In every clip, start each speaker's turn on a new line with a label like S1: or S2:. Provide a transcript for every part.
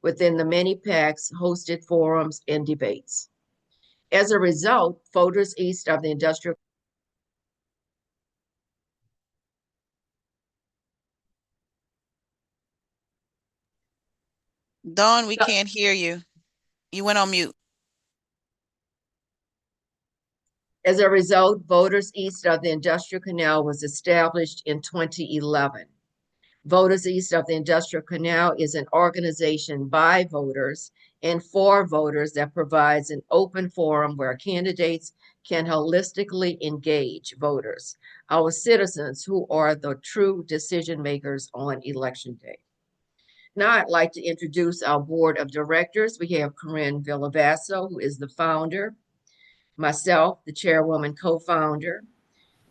S1: within the many PACs hosted forums and debates. As a result, voters east of the industrial
S2: Dawn, we can't hear you. You went on mute.
S1: As a result, Voters East of the Industrial Canal was established in 2011. Voters East of the Industrial Canal is an organization by voters and for voters that provides an open forum where candidates can holistically engage voters, our citizens who are the true decision makers on election day. Now I'd like to introduce our board of directors. We have Corinne Villavasso, who is the founder, myself, the chairwoman, co-founder.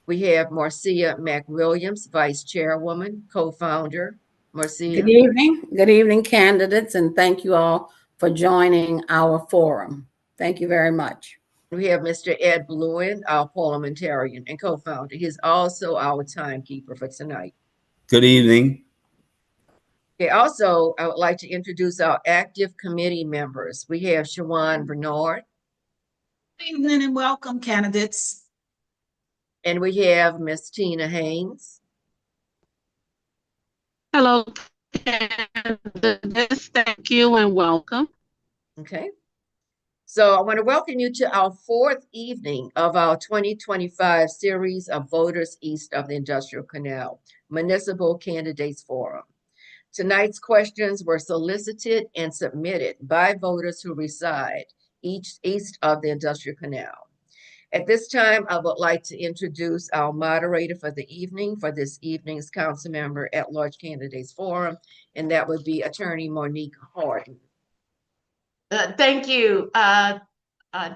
S1: We have Marcia McWilliams, vice chairwoman, co-founder. Marcia.
S3: Good evening, candidates, and thank you all for joining our forum. Thank you very much.
S1: We have Mr. Ed Bluen, our parliamentarian and co-founder. He's also our timekeeper for tonight.
S4: Good evening.
S1: Okay, also, I would like to introduce our active committee members. We have Shawan Bernard.
S5: Good evening and welcome, candidates.
S1: And we have Miss Tina Haynes.
S6: Hello, candidates. Thank you and welcome.
S1: Okay. So I want to welcome you to our fourth evening of our 2025 series of Voters East of the Industrial Canal Municipal Candidates Forum. Tonight's questions were solicited and submitted by voters who reside east of the Industrial Canal. At this time, I would like to introduce our moderator for the evening for this evening's council member at large candidates forum, and that would be Attorney Monique Harden.
S7: Thank you,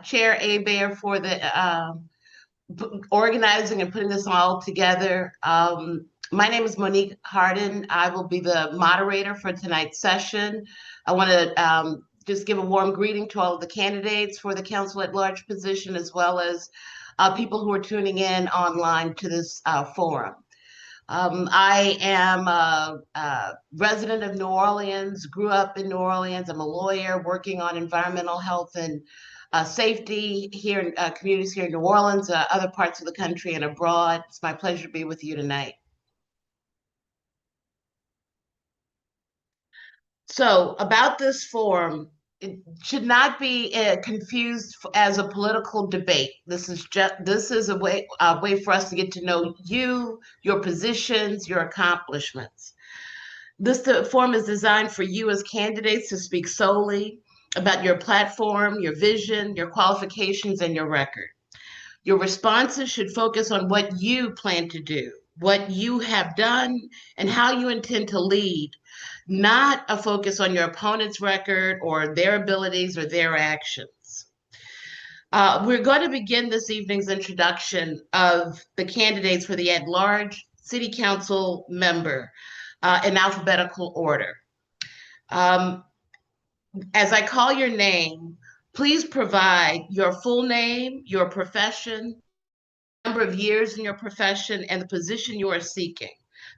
S7: Chair Abear, for the organizing and putting this all together. My name is Monique Harden. I will be the moderator for tonight's session. I want to just give a warm greeting to all of the candidates for the council at large position, as well as people who are tuning in online to this forum. I am a resident of New Orleans, grew up in New Orleans. I'm a lawyer working on environmental health and safety here in communities here in New Orleans, other parts of the country and abroad. It's my pleasure to be with you tonight. So about this forum, it should not be confused as a political debate. This is a way for us to get to know you, your positions, your accomplishments. This forum is designed for you as candidates to speak solely about your platform, your vision, your qualifications, and your record. Your responses should focus on what you plan to do, what you have done, and how you intend to lead, not a focus on your opponent's record or their abilities or their actions. We're going to begin this evening's introduction of the candidates for the at-large city council member in alphabetical order. As I call your name, please provide your full name, your profession, number of years in your profession, and the position you are seeking.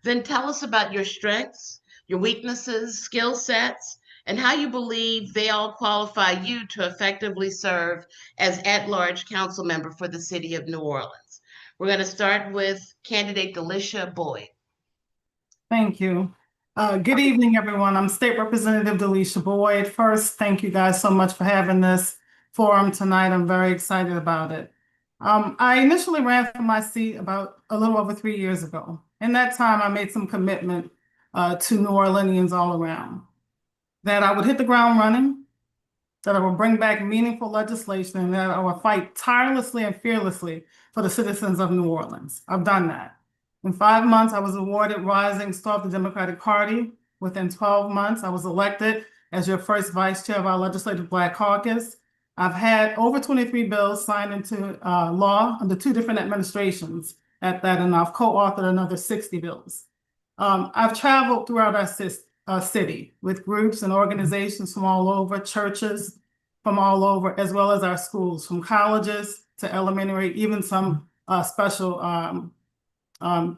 S7: Then tell us about your strengths, your weaknesses, skill sets, and how you believe they all qualify you to effectively serve as at-large council member for the city of New Orleans. We're going to start with candidate Delisha Boyd.
S8: Thank you. Good evening, everyone. I'm State Representative Delisha Boyd. First, thank you guys so much for having this forum tonight. I'm very excited about it. I initially ran for my seat about a little over 3 years ago. In that time, I made some commitment to New Orleanians all around, that I would hit the ground running, that I would bring back meaningful legislation, and that I would fight tirelessly and fearlessly for the citizens of New Orleans. I've done that. In 5 months, I was awarded Rising Star of the Democratic Party. Within 12 months, I was elected as your first vice chair of our Legislative Black Caucus. I've had over 23 bills signed into law under 2 different administrations at that, and I've co-authored another 60 bills. I've traveled throughout our city with groups and organizations from all over, churches from all over, as well as our schools, from colleges to elementary, even some special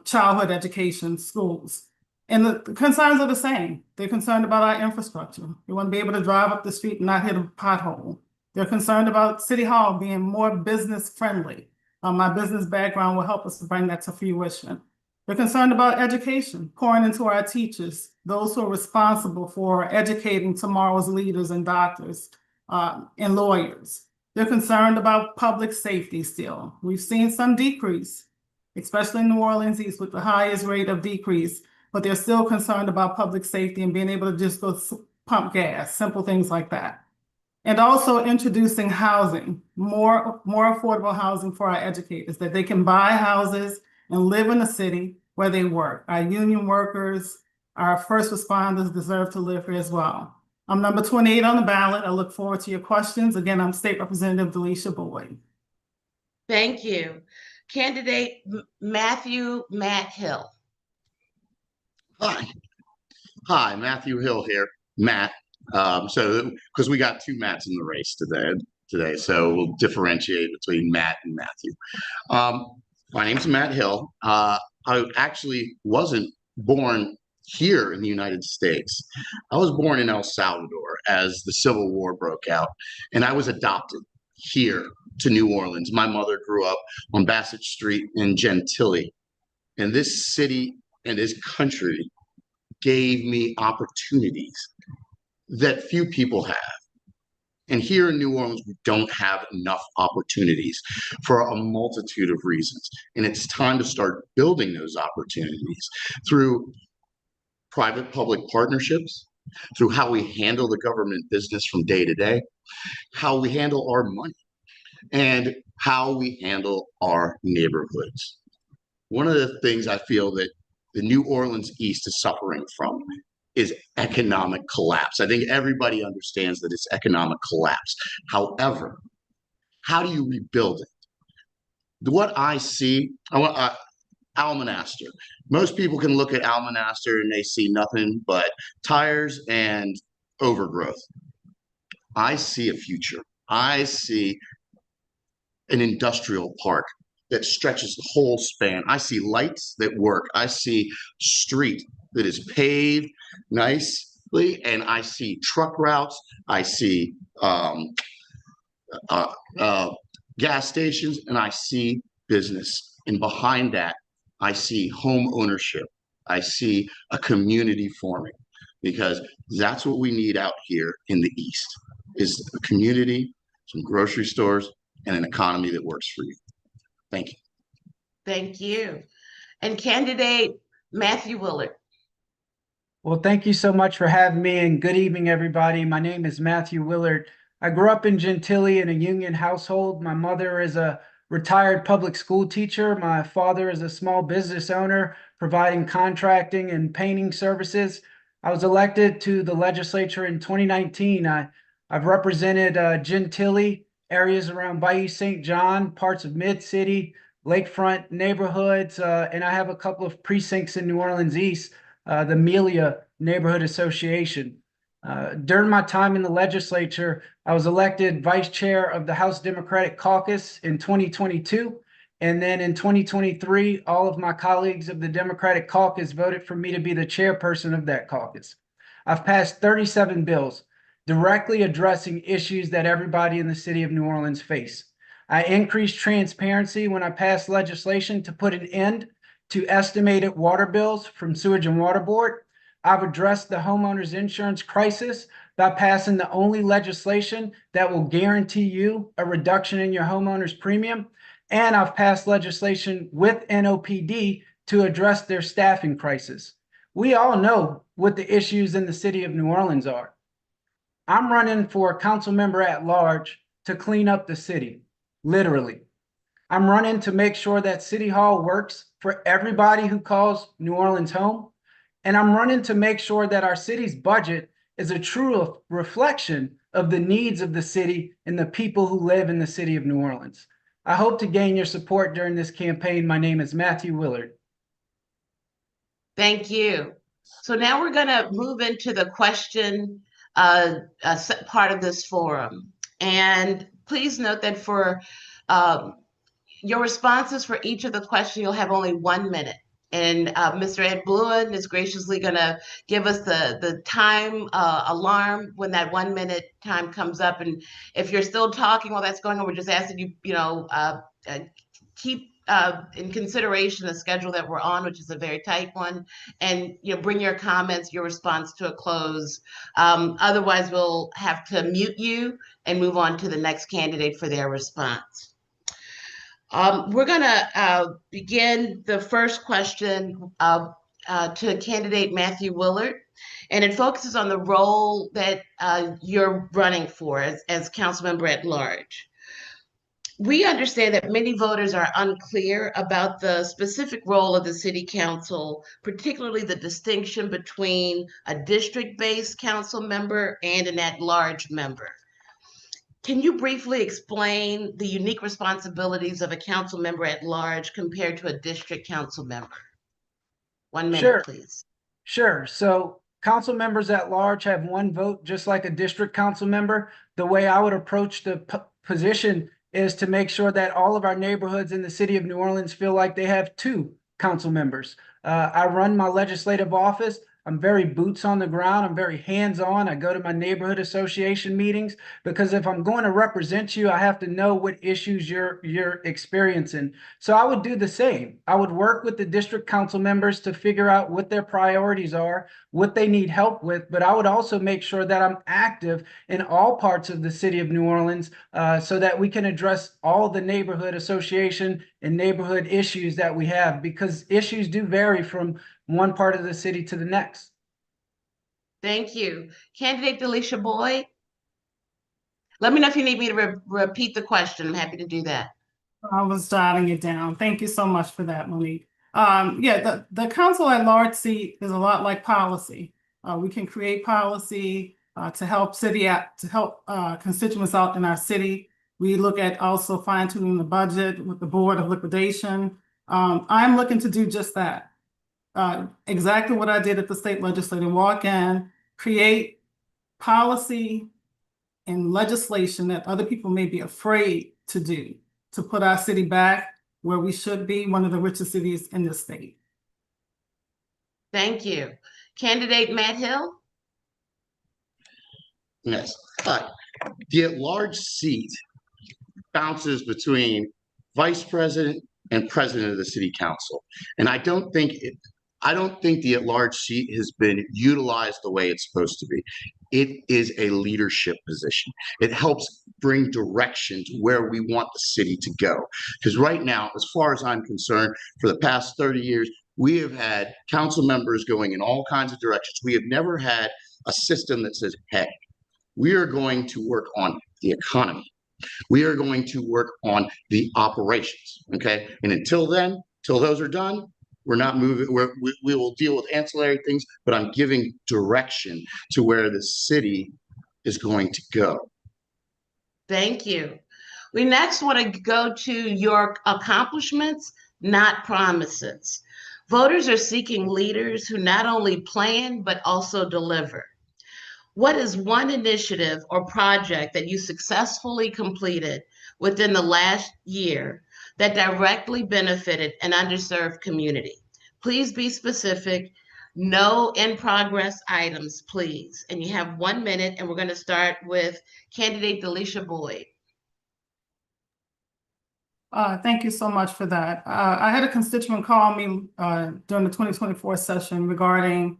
S8: childhood education schools. And the concerns are the same. They're concerned about our infrastructure. They want to be able to drive up the street and not hit a pothole. They're concerned about City Hall being more business friendly. My business background will help us to bring that to fruition. They're concerned about education, pouring into our teachers, those who are responsible for educating tomorrow's leaders and doctors and lawyers. They're concerned about public safety still. We've seen some decrease, especially in New Orleans East with the highest rate of decrease, but they're still concerned about public safety and being able to just go pump gas, simple things like that. And also introducing housing, more affordable housing for our educators, that they can buy houses and live in the city where they work. Our union workers, our first responders deserve to live here as well. I'm number 28 on the ballot. I look forward to your questions. Again, I'm State Representative Delisha Boyd.
S7: Thank you. Candidate Matthew Matt Hill.
S4: Hi, Matthew Hill here. Matt. Because we got two Matts in the race today, so we'll differentiate between Matt and Matthew. My name's Matt Hill. I actually wasn't born here in the United States. I was born in El Salvador as the Civil War broke out, and I was adopted here to New Orleans. My mother grew up on Bassett Street in Gentilly, and this city and this country gave me opportunities that few people have. And here in New Orleans, we don't have enough opportunities for a multitude of reasons. And it's time to start building those opportunities through private-public partnerships, through how we handle the government business from day to day, how we handle our money, and how we handle our neighborhoods. One of the things I feel that the New Orleans East is suffering from is economic collapse. I think everybody understands that it's economic collapse. However, how do you rebuild it? What I see, Almonaster. Most people can look at Almonaster and they see nothing but tires and overgrowth. I see a future. I see an industrial park that stretches the whole span. I see lights that work. I see street that is paved nicely, and I see truck routes. I see gas stations, and I see business. And behind that, I see home ownership. I see a community forming, because that's what we need out here in the East, is a community, some grocery stores, and an economy that works for you. Thank you.
S7: Thank you. And candidate Matthew Willard.
S9: Well, thank you so much for having me, and good evening, everybody. My name is Matthew Willard. I grew up in Gentilly in a union household. My mother is a retired public school teacher. My father is a small business owner providing contracting and painting services. I was elected to the legislature in 2019. I've represented Gentilly, areas around Bayou St. John, parts of Mid-City, lakefront neighborhoods, and I have a couple of precincts in New Orleans East, the Amelia Neighborhood Association. During my time in the legislature, I was elected vice chair of the House Democratic Caucus in 2022. And then in 2023, all of my colleagues of the Democratic Caucus voted for me to be the chairperson of that caucus. I've passed 37 bills directly addressing issues that everybody in the city of New Orleans face. I increased transparency when I passed legislation to put an end to estimated water bills from Sewage and Water Board. I've addressed the homeowners insurance crisis by passing the only legislation that will guarantee you a reduction in your homeowner's premium. And I've passed legislation with NOPD to address their staffing crisis. We all know what the issues in the city of New Orleans are. I'm running for a council member at large to clean up the city, literally. I'm running to make sure that City Hall works for everybody who calls New Orleans home. And I'm running to make sure that our city's budget is a true reflection of the needs of the city and the people who live in the city of New Orleans. I hope to gain your support during this campaign. My name is Matthew Willard.
S7: Thank you. So now we're going to move into the question part of this forum. And please note that for your responses for each of the questions, you'll have only 1 minute. And Mr. Ed Bluen is graciously going to give us the time alarm when that 1 minute time comes up. And if you're still talking while that's going on, we're just asking you, keep in consideration the schedule that we're on, which is a very tight one, and bring your comments, your response to a close. Otherwise, we'll have to mute you and move on to the next candidate for their response. We're going to begin the first question to candidate Matthew Willard, and it focuses on the role that you're running for as council member at large. We understand that many voters are unclear about the specific role of the city council, particularly the distinction between a district-based council member and an at-large member. Can you briefly explain the unique responsibilities of a council member at large compared to a district council member? 1 minute,
S9: Sure.
S7: please.
S9: Sure. So council members at large have one vote, just like a district council member. The way I would approach the position is to make sure that all of our neighborhoods in the city of New Orleans feel like they have two council members. I run my legislative office. I'm very boots on the ground. I'm very hands-on. I go to my neighborhood association meetings because if I'm going to represent you, I have to know what issues you're experiencing. So I would do the same. I would work with the district council members to figure out what their priorities are, what they need help with, but I would also make sure that I'm active in all parts of the city of New Orleans so that we can address all the neighborhood association and neighborhood issues that we have, because issues do vary from one part of the city to the next.
S7: Thank you. Candidate Delisha Boyd. Let me know if you need me to repeat the question. I'm happy to do that.
S8: I was jotting it down. Thank you so much for that, Monique. Yeah, the council at large seat is a lot like policy. We can create policy to help constituents out in our city. We look at also fine tuning the budget with the Board of Liquidation. I'm looking to do just that. Exactly what I did at the state legislature, walk in, create policy and legislation that other people may be afraid to do, to put our city back where we should be, one of the richest cities in the state.
S7: Thank you. Candidate Matt Hill.
S4: Yes. The at-large seat bounces between vice president and president of the city council. And I don't think the at-large seat has been utilized the way it's supposed to be. It is a leadership position. It helps bring direction to where we want the city to go. Because right now, as far as I'm concerned, for the past 30 years, we have had council members going in all kinds of directions. We have never had a system that says, hey, we are going to work on the economy. We are going to work on the operations, okay? And until then, till those are done, we're not moving. We will deal with ancillary things, but I'm giving direction to where the city is going to go.
S7: Thank you. We next want to go to your accomplishments, not promises. Voters are seeking leaders who not only plan, but also deliver. What is one initiative or project that you successfully completed within the last year that directly benefited an underserved community? Please be specific. No in-progress items, please. And you have 1 minute, and we're going to start with candidate Delisha Boyd.
S8: Thank you so much for that. I had a constituent call me during the 2024 session regarding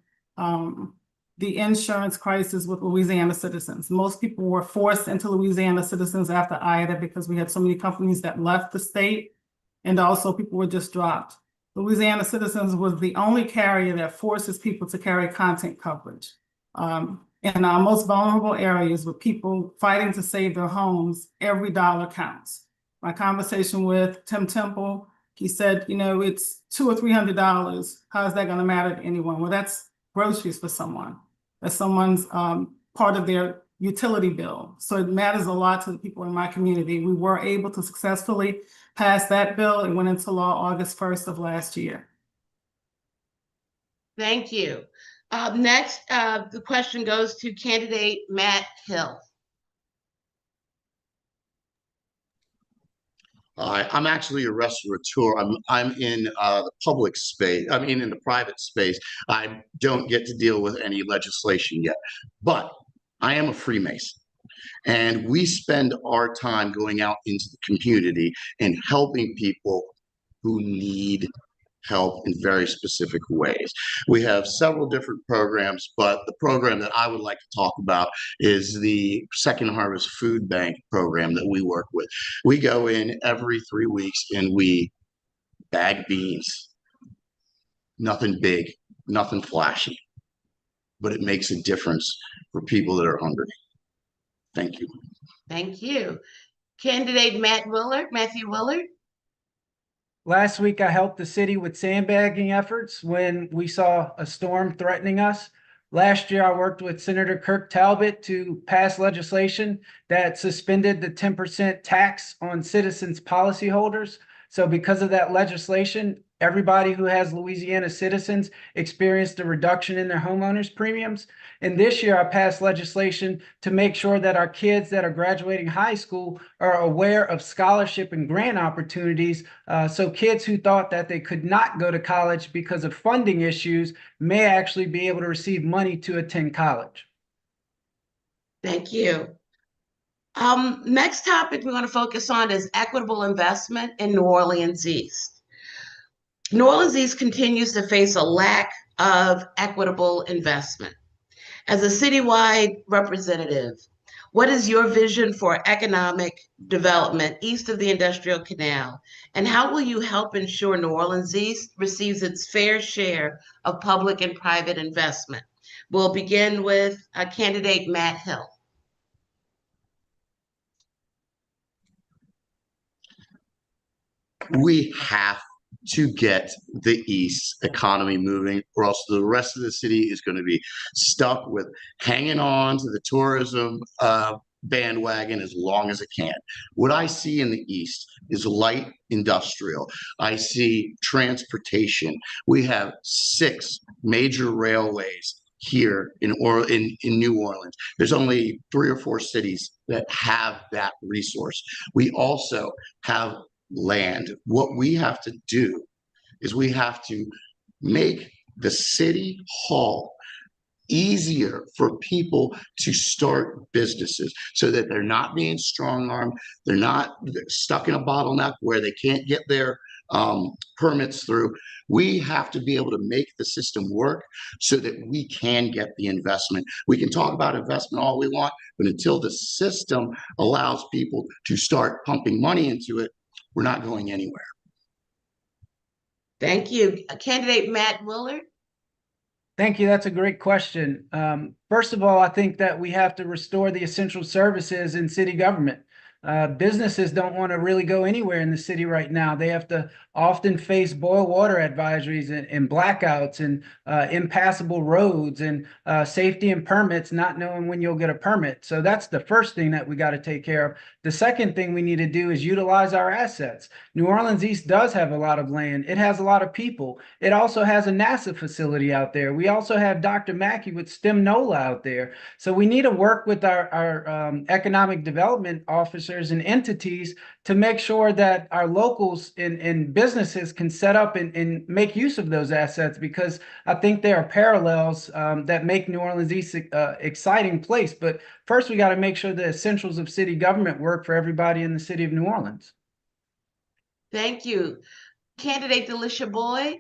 S8: the insurance crisis with Louisiana citizens. Most people were forced into Louisiana citizens after Ida because we had so many companies that left the state, and also people were just dropped. Louisiana citizens was the only carrier that forces people to carry content coverage. In our most vulnerable areas with people fighting to save their homes, every dollar counts. My conversation with Tim Temple, he said, it's $200 or $300. How is that going to matter to anyone? Well, that's groceries for someone. That's someone's part of their utility bill. So it matters a lot to the people in my community. We were able to successfully pass that bill. It went into law August 1st of last year.
S7: Thank you. Next, the question goes to candidate Matt Hill.
S4: I'm actually a restaurateur. I'm in the public space. I mean, in the private space. I don't get to deal with any legislation yet, but I am a Freemason, and we spend our time going out into the community and helping people who need help in very specific ways. We have several different programs, but the program that I would like to talk about is the Second Harvest Food Bank program that we work with. We go in every 3 weeks and we bag beans. Nothing big, nothing flashy, but it makes a difference for people that are hungry. Thank you.
S7: Thank you. Candidate Matthew Willard.
S9: Last week, I helped the city with sandbagging efforts when we saw a storm threatening us. Last year, I worked with Senator Kirk Talbot to pass legislation that suspended the 10% tax on citizens' policyholders. So because of that legislation, everybody who has Louisiana citizens experienced a reduction in their homeowners premiums. And this year I passed legislation to make sure that our kids that are graduating high school are aware of scholarship and grant opportunities. So kids who thought that they could not go to college because of funding issues may actually be able to receive money to attend college.
S7: Thank you. Next topic we're going to focus on is equitable investment in New Orleans East. New Orleans East continues to face a lack of equitable investment. As a citywide representative, what is your vision for economic development east of the Industrial Canal? And how will you help ensure New Orleans East receives its fair share of public and private investment? We'll begin with candidate Matt Hill.
S4: We have to get the East economy moving, or else the rest of the city is going to be stuck with hanging on to the tourism bandwagon as long as it can. What I see in the East is light industrial. I see transportation. We have 6 major railways here in New Orleans. There's only 3 or 4 cities that have that resource. We also have land. What we have to do is we have to make the city hall easier for people to start businesses so that they're not being strong-armed, they're not stuck in a bottleneck where they can't get their permits through. We have to be able to make the system work so that we can get the investment. We can talk about investment all we want, but until the system allows people to start pumping money into it, we're not going anywhere.
S7: Thank you. Candidate Matt Willard.
S9: Thank you. That's a great question. First of all, I think that we have to restore the essential services in city government. Businesses don't want to really go anywhere in the city right now. They have to often face boil water advisories and blackouts and impassable roads and safety and permits, not knowing when you'll get a permit. So that's the first thing that we got to take care of. The second thing we need to do is utilize our assets. New Orleans East does have a lot of land. It has a lot of people. It also has a NASA facility out there. We also have Dr. Mackey with STEM NOLA out there. So we need to work with our economic development officers and entities to make sure that our locals and businesses can set up and make use of those assets, because I think there are parallels that make New Orleans East an exciting place. But first, we got to make sure the essentials of city government work for everybody in the city of New Orleans.
S7: Thank you. Candidate Delisha Boyd.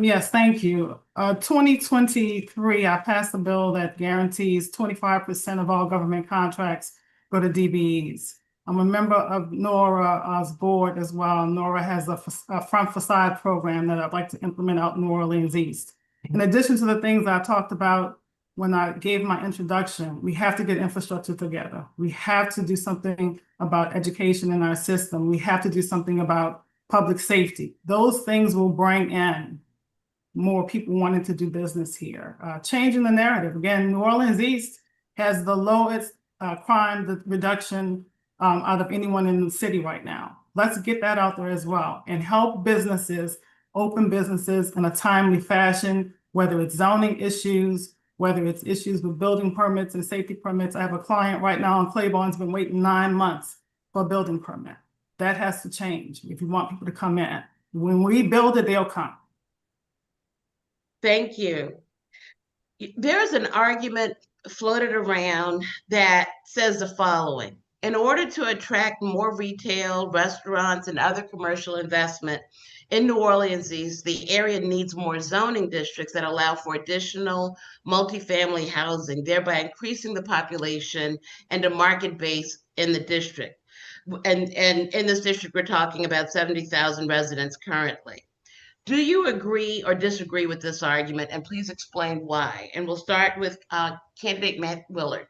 S8: Yes, thank you. 2023, I passed a bill that guarantees 25% of all government contracts go to DBEs. I'm a member of NORA's board as well. NORA has a front facade program that I'd like to implement out in New Orleans East. In addition to the things I talked about when I gave my introduction, we have to get infrastructure together. We have to do something about education in our system. We have to do something about public safety. Those things will bring in more people wanting to do business here. Changing the narrative. Again, New Orleans East has the lowest crime reduction out of anyone in the city right now. Let's get that out there as well and help businesses open businesses in a timely fashion, whether it's zoning issues, whether it's issues with building permits and safety permits. I have a client right now in Claiborne's been waiting 9 months for a building permit. That has to change if you want people to come in. When we build it, they'll come.
S7: Thank you. There's an argument floated around that says the following. In order to attract more retail, restaurants, and other commercial investment in New Orleans East, the area needs more zoning districts that allow for additional multifamily housing, thereby increasing the population and the market base in the district. And in this district, we're talking about 70,000 residents currently. Do you agree or disagree with this argument? And please explain why. And we'll start with candidate Matt Willard.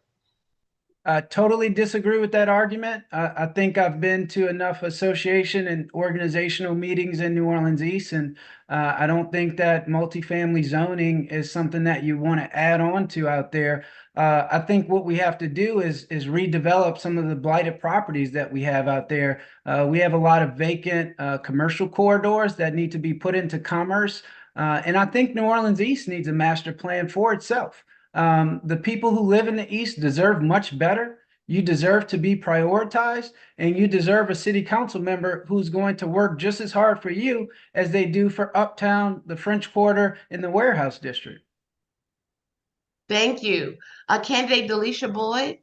S9: I totally disagree with that argument. I think I've been to enough association and organizational meetings in New Orleans East, and I don't think that multifamily zoning is something that you want to add on to out there. I think what we have to do is redevelop some of the blighted properties that we have out there. We have a lot of vacant commercial corridors that need to be put into commerce, and I think New Orleans East needs a master plan for itself. The people who live in the East deserve much better. You deserve to be prioritized, and you deserve a city council member who's going to work just as hard for you as they do for Uptown, the French Quarter, and the Warehouse District.
S7: Thank you. Candidate Delisha Boyd.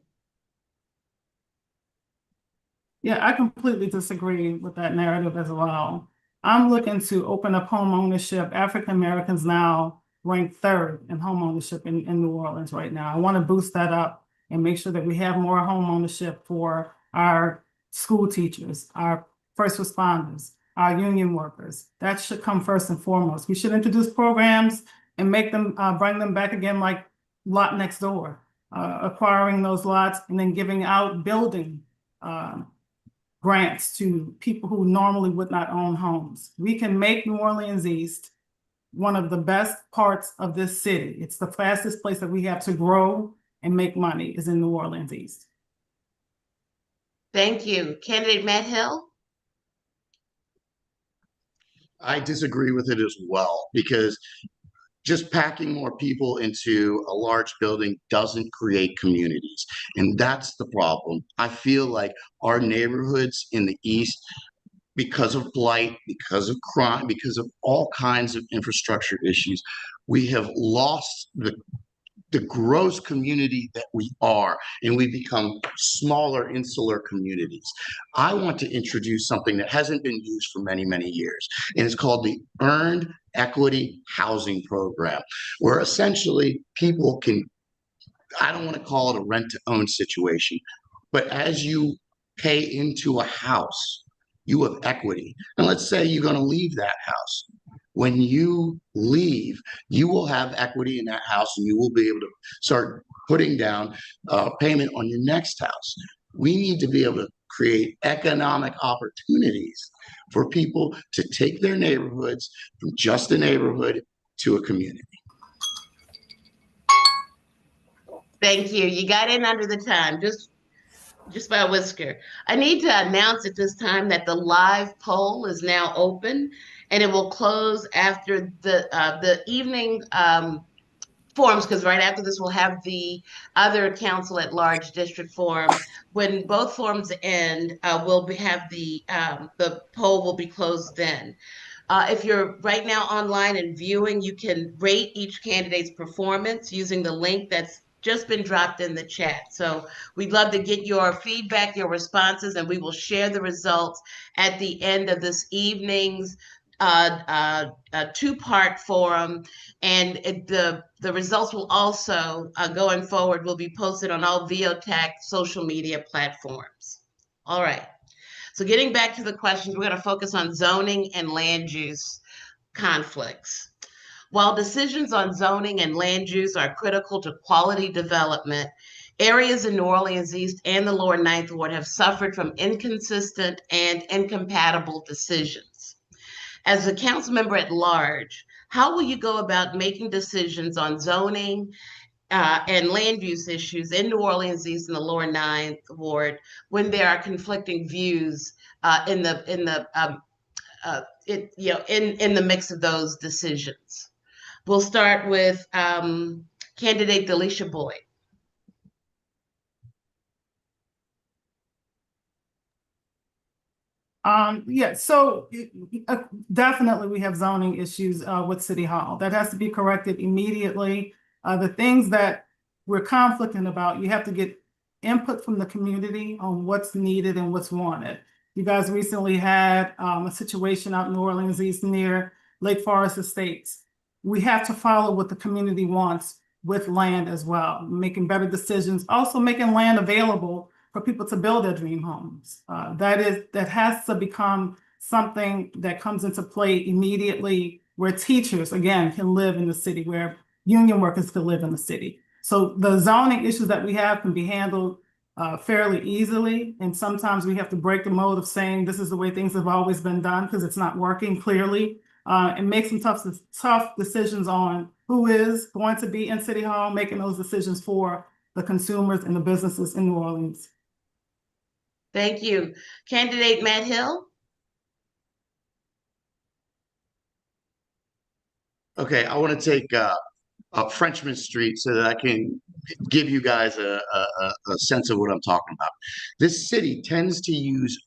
S8: Yeah, I completely disagree with that narrative as well. I'm looking to open up home ownership. African Americans now rank third in home ownership in New Orleans right now. I want to boost that up and make sure that we have more home ownership for our school teachers, our first responders, our union workers. That should come first and foremost. We should introduce programs and make them, bring them back again like lot next door, acquiring those lots and then giving out building grants to people who normally would not own homes. We can make New Orleans East one of the best parts of this city. It's the fastest place that we have to grow and make money is in New Orleans East.
S7: Thank you. Candidate Matt Hill.
S4: I disagree with it as well, because just packing more people into a large building doesn't create communities. And that's the problem. I feel like our neighborhoods in the East, because of blight, because of crime, because of all kinds of infrastructure issues, we have lost the gross community that we are, and we become smaller insular communities. I want to introduce something that hasn't been used for many, many years, and it's called the Earned Equity Housing Program, where essentially people can, I don't want to call it a rent to own situation, but as you pay into a house, you have equity. And let's say you're going to leave that house. When you leave, you will have equity in that house, and you will be able to start putting down payment on your next house. We need to be able to create economic opportunities for people to take their neighborhoods from just a neighborhood to a community.
S7: Thank you. You got in under the time, just by a whisker. I need to announce at this time that the live poll is now open, and it will close after the evening forums, because right after this we'll have the other council at large district forum. When both forums end, have the poll will be closed then. If you're right now online and viewing, you can rate each candidate's performance using the link that's just been dropped in the chat. So we'd love to get your feedback, your responses, and we will share the results at the end of this evening's two-part forum. And the results will also, going forward, will be posted on all VOTAC social media platforms. All right. So getting back to the questions, we're going to focus on zoning and land use conflicts. While decisions on zoning and land use are critical to quality development, areas in New Orleans East and the Lower Ninth Ward have suffered from inconsistent and incompatible decisions. As a council member at large, how will you go about making decisions on zoning and land use issues in New Orleans East and the Lower Ninth Ward when there are conflicting views in the mix of those decisions? We'll start with candidate Delisha Boyd.
S8: Yeah, so definitely we have zoning issues with City Hall. That has to be corrected immediately. The things that we're conflicting about, you have to get input from the community on what's needed and what's wanted. You guys recently had a situation out in New Orleans East near Lake Forest Estates. We have to follow what the community wants with land as well, making better decisions, also making land available for people to build their dream homes. That has to become something that comes into play immediately, where teachers, again, can live in the city, where union workers can live in the city. So the zoning issues that we have can be handled fairly easily. And sometimes we have to break the mode of saying this is the way things have always been done because it's not working clearly, and make some tough decisions on who is going to be in City Hall, making those decisions for the consumers and the businesses in New Orleans.
S7: Thank you. Candidate Matt Hill?
S4: Okay, I want to take Frenchman Street so that I can give you guys a sense of what I'm talking about. This city tends to use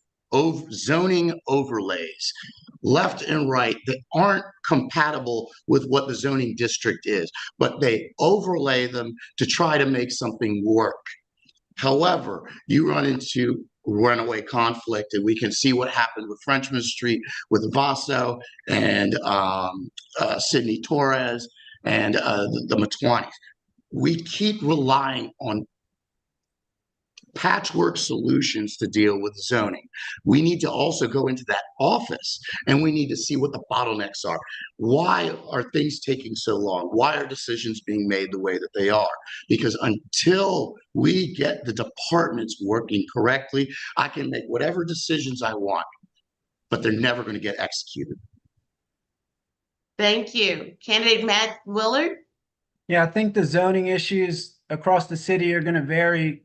S4: zoning overlays left and right that aren't compatible with what the zoning district is, but they overlay them to try to make something work. However, you run into runaway conflict, and we can see what happened with Frenchman Street, with Vaso and Sidney Torres and the Matwanis. We keep relying on patchwork solutions to deal with zoning. We need to also go into that office and we need to see what the bottlenecks are. Why are things taking so long? Why are decisions being made the way that they are? Because until we get the departments working correctly, I can make whatever decisions I want, but they're never going to get executed.
S7: Thank you. Candidate Matt Willard?
S9: Yeah, I think the zoning issues across the city are going to vary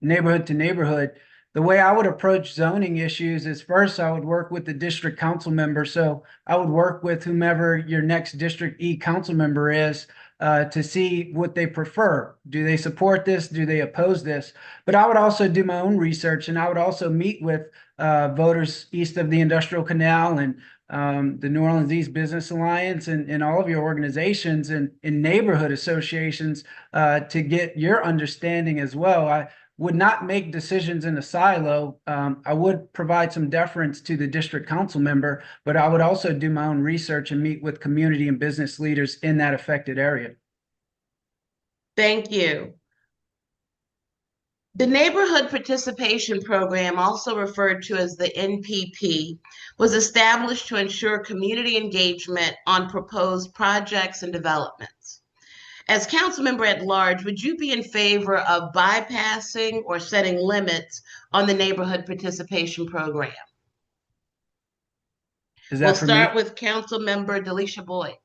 S9: neighborhood to neighborhood. The way I would approach zoning issues is first I would work with the district council member. So I would work with whomever your next District E council member is to see what they prefer. Do they support this? Do they oppose this? But I would also do my own research, and I would also meet with voters east of the Industrial Canal and the New Orleans East Business Alliance and all of your organizations and neighborhood associations to get your understanding as well. I would not make decisions in a silo. I would provide some deference to the district council member, but I would also do my own research and meet with community and business leaders in that affected area.
S7: Thank you. The Neighborhood Participation Program, also referred to as the NPP, was established to ensure community engagement on proposed projects and developments. As council member at large, would you be in favor of bypassing or setting limits on the Neighborhood Participation Program?
S9: Is that
S7: We'll
S9: for
S7: start
S9: me?
S7: with council member Delisha Boyd.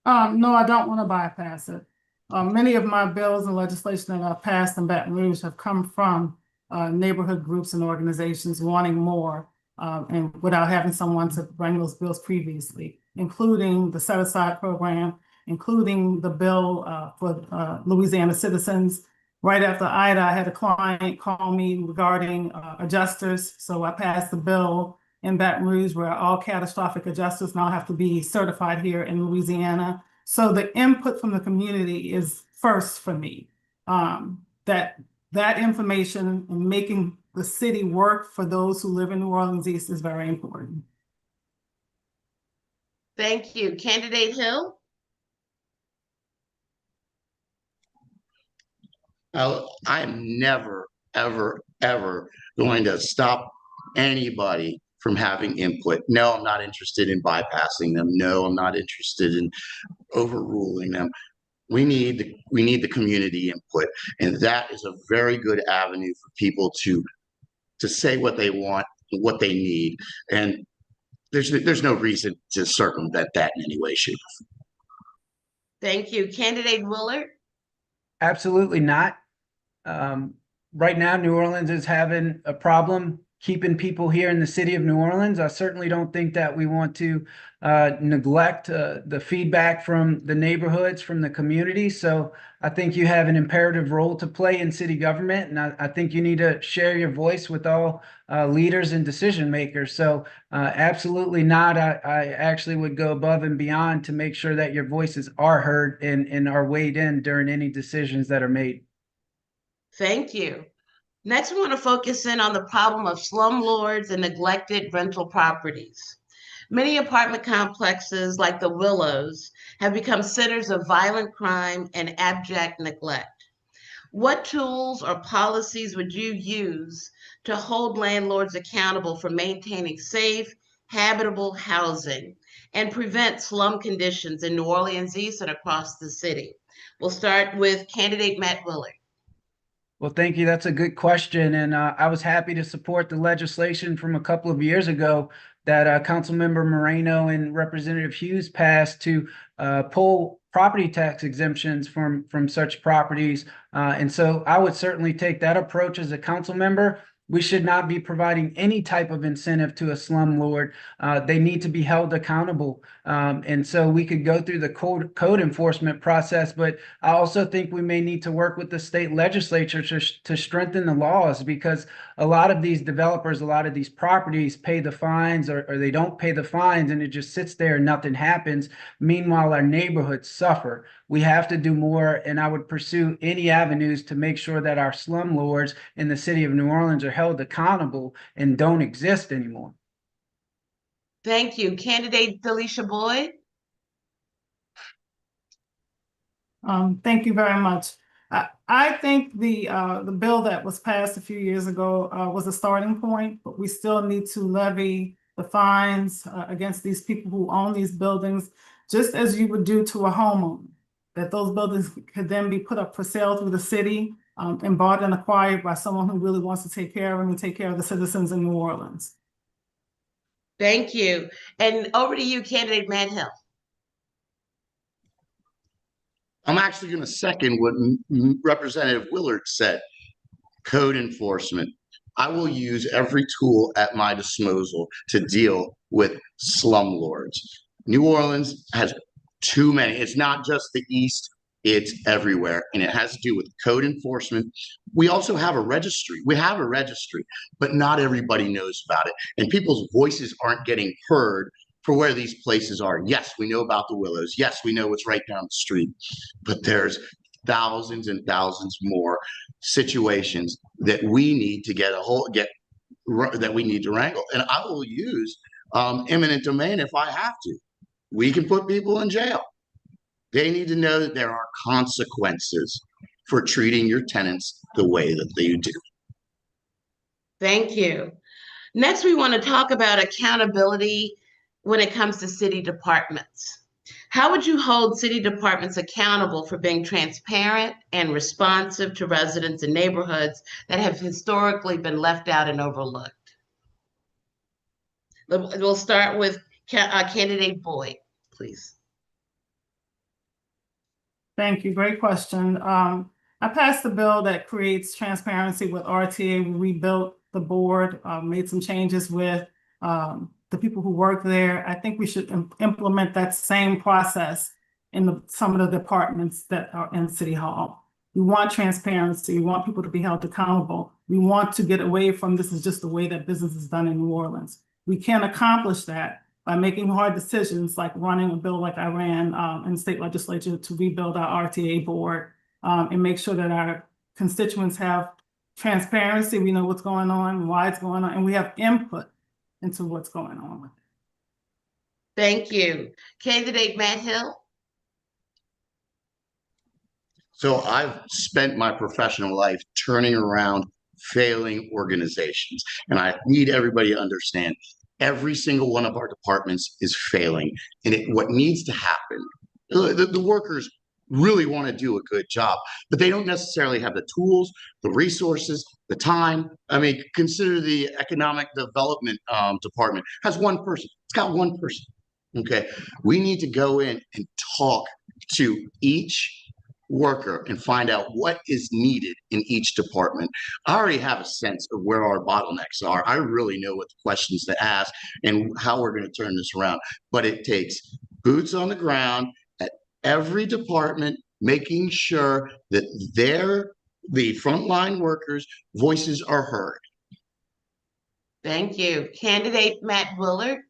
S8: No, I don't want to bypass it. Many of my bills and legislation that I've passed in Baton Rouge have come from neighborhood groups and organizations wanting more, and without having someone to bring those bills previously, including the set aside program, including the bill for Louisiana citizens. Right after Ida, I had a client call me regarding adjusters. So I passed the bill in Baton Rouge where all catastrophic adjusters now have to be certified here in Louisiana. So the input from the community is first for me. That information and making the city work for those who live in New Orleans East is very important.
S7: Thank you. Candidate Hill?
S4: I am never, ever, ever going to stop anybody from having input. No, I'm not interested in bypassing them. No, I'm not interested in overruling them. We need the community input, and that is a very good avenue for people to say what they want, what they need, and there's no reason to circumvent that in any way, shape, or form.
S7: Thank you. Candidate Willard?
S9: Absolutely not. Right now, New Orleans is having a problem keeping people here in the city of New Orleans. I certainly don't think that we want to neglect the feedback from the neighborhoods, from the community. So I think you have an imperative role to play in city government, and I think you need to share your voice with all leaders and decision makers. So absolutely not. I actually would go above and beyond to make sure that your voices are heard and are weighed in during any decisions that are made.
S7: Thank you. Next, we want to focus in on the problem of slumlords and neglected rental properties. Many apartment complexes like the Willows have become centers of violent crime and abject neglect. What tools or policies would you use to hold landlords accountable for maintaining safe, habitable housing and prevent slum conditions in New Orleans East and across the city? We'll start with candidate Matt Willard.
S9: Well, thank you. That's a good question. And I was happy to support the legislation from a couple of years ago that Councilmember Moreno and Representative Hughes passed to pull property tax exemptions from such properties. And so I would certainly take that approach as a council member. We should not be providing any type of incentive to a slumlord. They need to be held accountable. And so we could go through the code enforcement process, but I also think we may need to work with the state legislature to strengthen the laws, because a lot of these developers, a lot of these properties pay the fines or they don't pay the fines, and it just sits there and nothing happens. Meanwhile, our neighborhoods suffer. We have to do more, and I would pursue any avenues to make sure that our slumlords in the city of New Orleans are held accountable and don't exist anymore.
S7: Thank you. Candidate Delisha Boyd.
S8: Thank you very much. I think the bill that was passed a few years ago was a starting point, but we still need to levy the fines against these people who own these buildings, just as you would do to a homeowner. That those buildings could then be put up for sale through the city and bought and acquired by someone who really wants to take care of them and take care of the citizens in New Orleans.
S7: Thank you. And over to you, candidate Manhill.
S4: I'm actually going to second what Representative Willard said. Code enforcement. I will use every tool at my disposal to deal with slumlords. New Orleans has too many. It's not just the East, it's everywhere. And it has to do with code enforcement. We also have a registry. We have a registry, but not everybody knows about it. And people's voices aren't getting heard for where these places are. Yes, we know about the Willows. Yes, we know what's right down the street, but there's thousands and thousands more situations that we need to that we need to wrangle. And I will use eminent domain if I have to. We can put people in jail. They need to know that there are consequences for treating your tenants the way that they do.
S7: Thank you. Next, we want to talk about accountability when it comes to city departments. How would you hold city departments accountable for being transparent and responsive to residents in neighborhoods that have historically been left out and overlooked? We'll start with candidate Boyd, please.
S8: Thank you. Great question. I passed a bill that creates transparency with RTA. We rebuilt the board, made some changes with the people who work there. I think we should implement that same process in some of the departments that are in City Hall. We want transparency. We want people to be held accountable. We want to get away from this is just the way that business is done in New Orleans. We can accomplish that by making hard decisions like running a bill like I ran in the state legislature to rebuild our RTA board and make sure that our constituents have transparency. We know what's going on, why it's going on, and we have input into what's going on with it.
S7: Thank you. Candidate Matt Hill.
S4: So I've spent my professional life turning around failing organizations. And I need everybody to understand every single one of our departments is failing. And what needs to happen, the workers really want to do a good job, but they don't necessarily have the tools, the resources, the time. I mean, consider the economic development department has one person. It's got one person. Okay. We need to go in and talk to each worker and find out what is needed in each department. I already have a sense of where our bottlenecks are. I really know what the questions to ask and how we're going to turn this around. But it takes boots on the ground at every department, making sure that the frontline workers' voices are heard.
S7: Thank you. Candidate Matt Willard.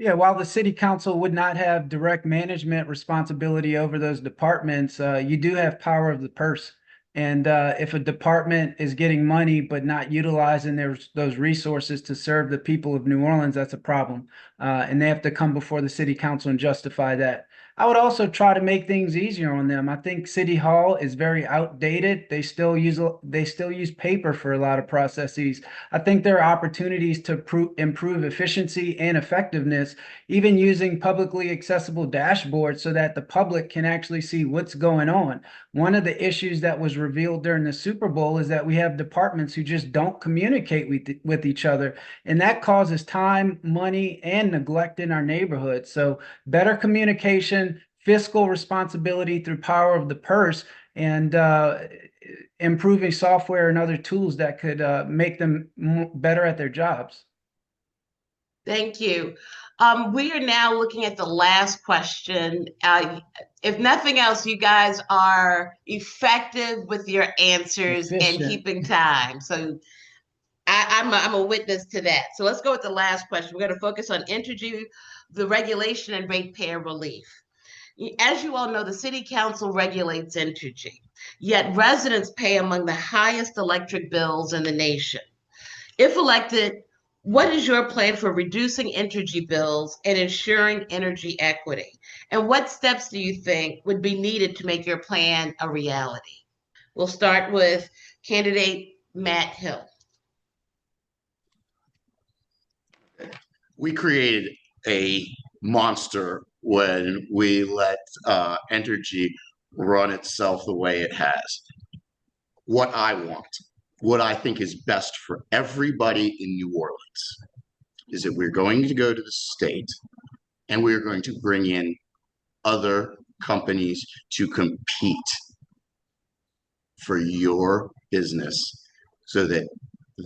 S9: Yeah, while the city council would not have direct management responsibility over those departments, you do have power of the purse. And if a department is getting money but not utilizing those resources to serve the people of New Orleans, that's a problem. And they have to come before the city council and justify that. I would also try to make things easier on them. I think City Hall is very outdated. They still use paper for a lot of processes. I think there are opportunities to improve efficiency and effectiveness, even using publicly accessible dashboards so that the public can actually see what's going on. One of the issues that was revealed during the Super Bowl is that we have departments who just don't communicate with each other, and that causes time, money, and neglect in our neighborhoods. So better communication, fiscal responsibility through power of the purse, and improving software and other tools that could make them better at their jobs.
S7: Thank you. We are now looking at the last question. If nothing else, you guys are effective with your answers and
S9: Efficient.
S7: keeping time. So I'm a witness to that. So let's go with the last question. We're going to focus on energy, the regulation, and ratepayer relief. As you all know, the City Council regulates energy, yet residents pay among the highest electric bills in the nation. If elected, what is your plan for reducing energy bills and ensuring energy equity? And what steps do you think would be needed to make your plan a reality? We'll start with candidate Matt Hill.
S4: We created a monster when we let energy run itself the way it has. What I want, what I think is best for everybody in New Orleans is that we're going to go to the state and we're going to bring in other companies to compete for your business so that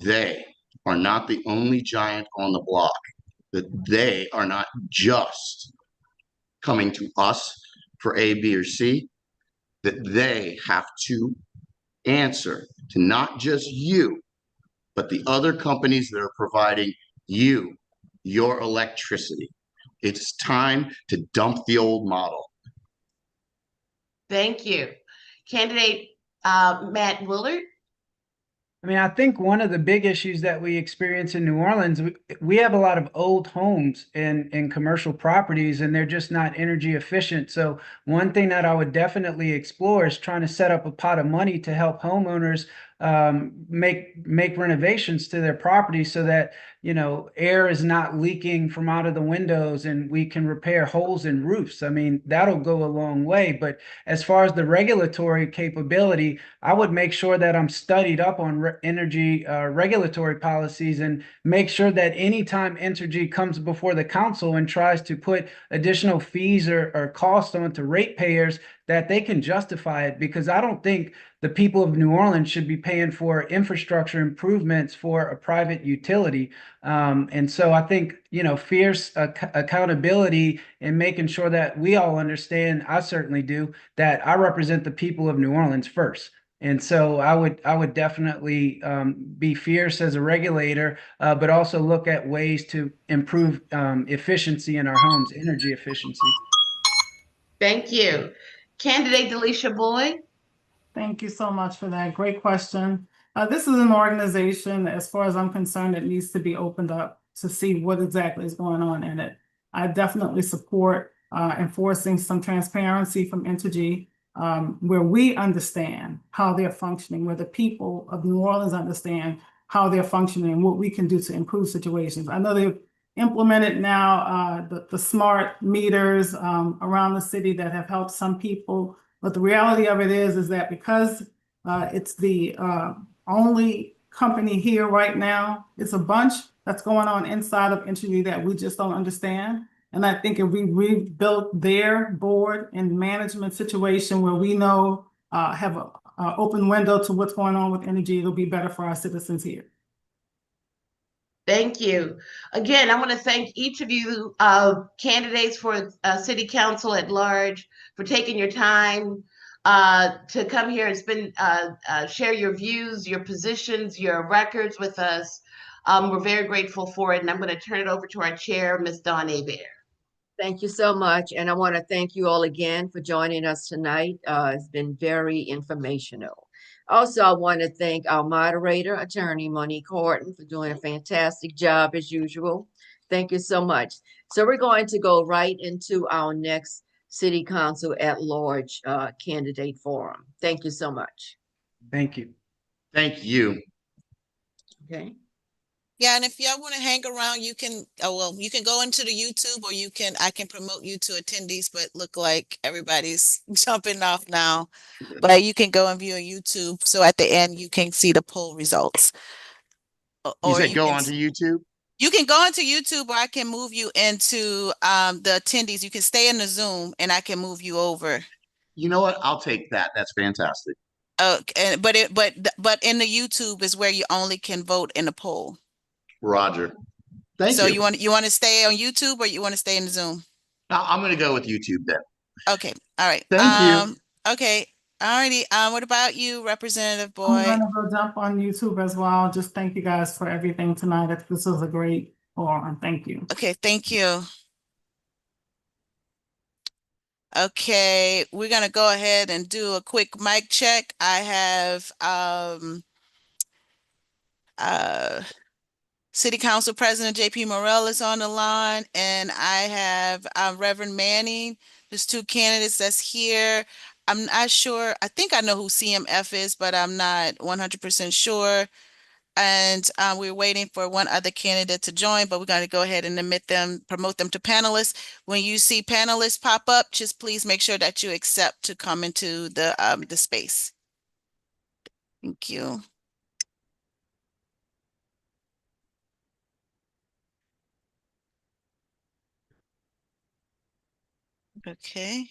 S4: they are not the only giant on the block, that they are not just coming to us for A, B, or C, that they have to answer to not just you, but the other companies that are providing you your electricity. It's time to dump the old model.
S7: Thank you. Candidate Matt Willard.
S9: I mean, I think one of the big issues that we experience in New Orleans, we have a lot of old homes and commercial properties, and they're just not energy efficient. So one thing that I would definitely explore is trying to set up a pot of money to help homeowners make renovations to their property so that, you know, air is not leaking from out of the windows and we can repair holes in roofs. I mean, that'll go a long way. But as far as the regulatory capability, I would make sure that I'm studied up on energy regulatory policies and make sure that anytime energy comes before the council and tries to put additional fees or costs onto ratepayers, that they can justify it, because I don't think the people of New Orleans should be paying for infrastructure improvements for a private utility. And so I think, you know, fierce accountability and making sure that we all understand, I certainly do, that I represent the people of New Orleans first. And so I would definitely be fierce as a regulator, but also look at ways to improve efficiency in our homes, energy efficiency.
S7: Thank you. Candidate Delisha Boyd.
S8: Thank you so much for that. Great question. This is an organization, as far as I'm concerned, that needs to be opened up to see what exactly is going on in it. I definitely support enforcing some transparency from Entergy, where we understand how they're functioning, where the people of New Orleans understand how they're functioning and what we can do to improve situations. I know they've implemented now the smart meters around the city that have helped some people. But the reality of it is that because it's the only company here right now, it's a bunch that's going on inside of Entergy that we just don't understand. And I think if we rebuilt their board and management situation where we know, have a open window to what's going on with energy, it'll be better for our citizens here.
S7: Thank you. Again, I want to thank each of you candidates for City Council at large for taking your time to come here and share your views, your positions, your records with us. We're very grateful for it, and I'm going to turn it over to our chair, Ms. Dawn Hebert.
S1: Thank you so much. And I want to thank you all again for joining us tonight. It's been very informational. Also, I want to thank our moderator, Attorney Monique Horton, for doing a fantastic job as usual. Thank you so much. So we're going to go right into our next City Council at Large candidate forum. Thank you so much.
S9: Thank you.
S4: Thank you.
S1: Okay.
S2: Yeah, and if y'all want to hang around, you can, you can go into the YouTube, or I can promote you to attendees, but look like everybody's jumping off now. But you can go and view on YouTube. So at the end, you can see the poll results.
S4: You
S2: Or
S4: said go onto YouTube?
S2: you can go into YouTube, or I can move you into the attendees. You can stay in the Zoom and I can move you over.
S4: You know what? I'll take that. That's fantastic.
S2: But in the YouTube is where you only can vote in the poll.
S4: Roger. Thank
S2: So
S4: you.
S2: you want to stay on YouTube, or you want to stay in the Zoom?
S4: I'm going to go with YouTube then.
S2: Okay. All right.
S4: Thank you.
S2: Okay. Alrighty. What about you, Representative
S8: I'm
S2: Boyd?
S8: gonna go jump on YouTube as well. Just thank you guys for everything tonight. This was a great forum. Thank you.
S2: Okay, thank you. Okay, we're gonna go ahead and do a quick mic check. I have City Council President JP Morrell is on the line, and I have Reverend Manning. There's two candidates that's here. I'm not sure. I think I know who CMF is, but I'm not 100% sure. And we're waiting for one other candidate to join, but we're going to go ahead and promote them to panelists. When you see panelists pop up, just please make sure that you accept to come into the space. Thank you. Okay.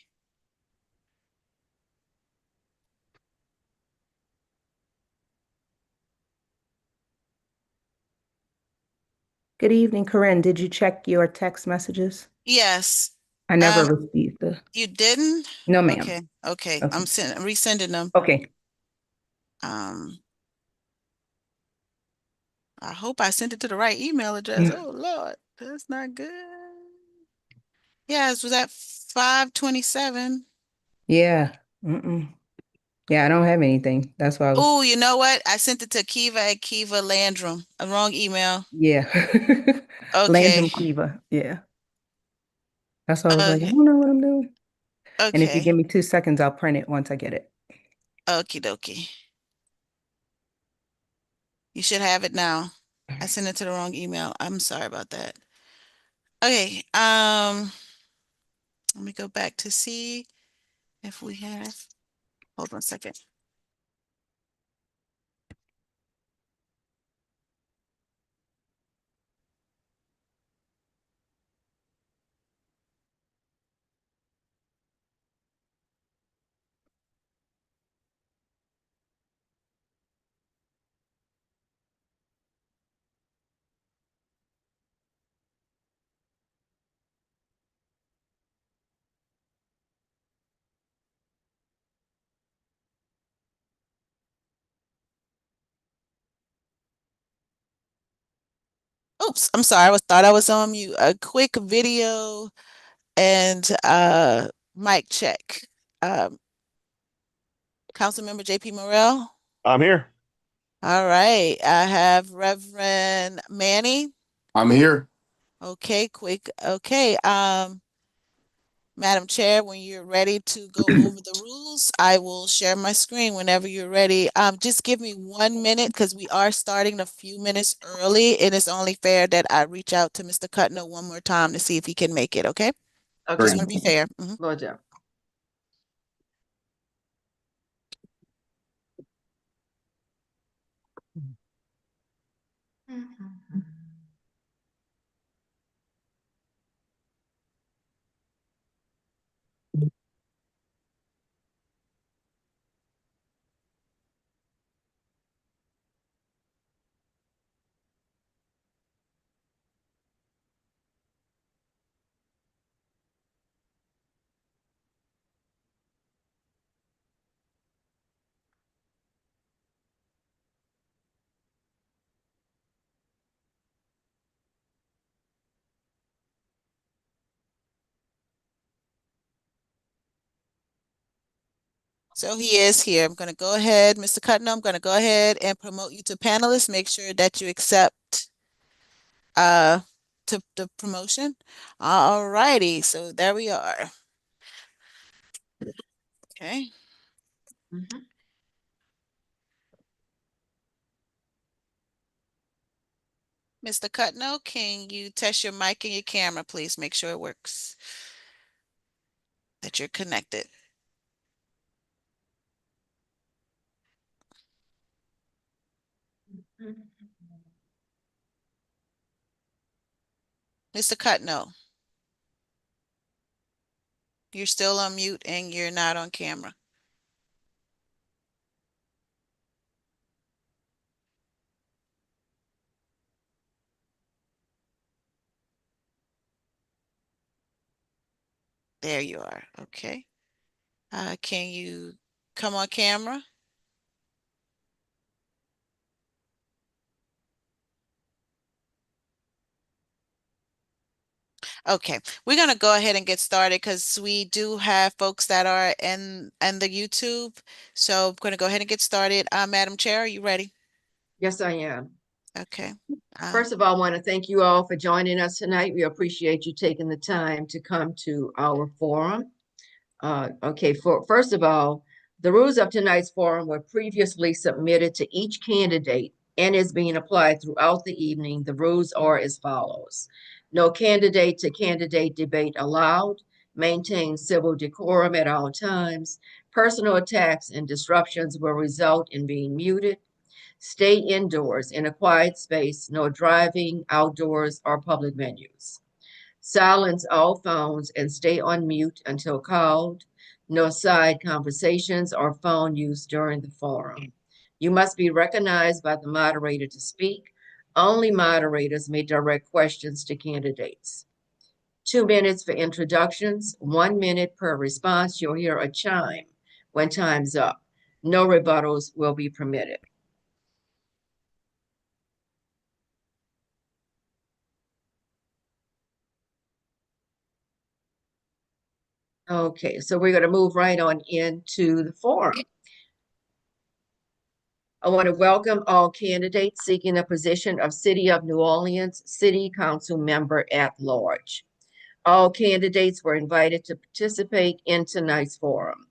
S10: Good evening, Corinne. Did you check your text messages?
S2: Yes.
S10: I never received the.
S2: You didn't?
S10: No, ma'am.
S2: Okay. Okay.
S10: Okay.
S2: I'm resending them.
S10: Okay.
S2: I hope I sent it to the right email address. Oh Lord, that's not good. Yeah, it was at 5:27.
S10: Yeah. Yeah, I don't have anything. That's why I was.
S2: Oh, you know what? I sent it to Kiva at Kiva Landrum. A wrong email.
S10: Yeah.
S2: Okay.
S10: Landrum Kiva. Yeah. That's why I was like, I
S2: Okay.
S10: don't know what I'm doing. And if you
S2: Okay.
S10: give me 2 seconds, I'll print it once I get it.
S2: Okie dokie. You should have it now. I sent it to the wrong email. I'm sorry about that. Okay. Let me go back to see if we have. Hold on a second. Oops, I'm sorry. Thought I was on mute. A quick video and mic check. Um, Councilmember JP Morrell.
S11: I'm here.
S2: All right. I have Reverend Manny.
S11: I'm here.
S2: Okay, quick. Okay. Madam Chair, when you're ready to go over the rules, I will share my screen whenever you're ready. Just give me 1 minute because we are starting a few minutes early, and it's only fair that I reach out to Mr. Cutner one more time to see if he can make it, okay?
S1: Okay.
S2: Just want to be fair.
S1: Lord, yeah.
S2: So he is here. I'm going to go ahead, Mr. Cutnall, I'm going to go ahead and promote you to panelist. Make sure that you accept to the promotion. All righty. So there we are. Okay.
S1: Mhm.
S2: Mr. Cutnall, can you test your mic and your camera, please? Make sure it works, that you're connected. Mr. Cutnall, you're still on mute and you're not on camera. There you are. Okay. Can you come on camera? Okay, we're gonna go ahead and get started because we do have folks that are in the YouTube. So I'm gonna go ahead and get started. Madam Chair, are you ready?
S1: Yes, I am.
S2: Okay.
S1: First of all, I want to thank you all for joining us tonight. We appreciate you taking the time to come to our forum. Okay, first of all, the rules of tonight's forum were previously submitted to each candidate and is being applied throughout the evening. The rules are as follows. No candidate to candidate debate allowed. Maintain civil decorum at all times. Personal attacks and disruptions will result in being muted. Stay indoors in a quiet space. No driving, outdoors, or public venues. Silence all phones and stay on mute until called. No side conversations or phone use during the forum. You must be recognized by the moderator to speak. Only moderators may direct questions to candidates. 2 minutes for introductions, 1 minute per response. You'll hear a chime when time's up. No rebuttals will be permitted. Okay, so we're going to move right on into the forum. I want to welcome all candidates seeking a position of City of New Orleans City Council Member at Large. All candidates were invited to participate in tonight's forum.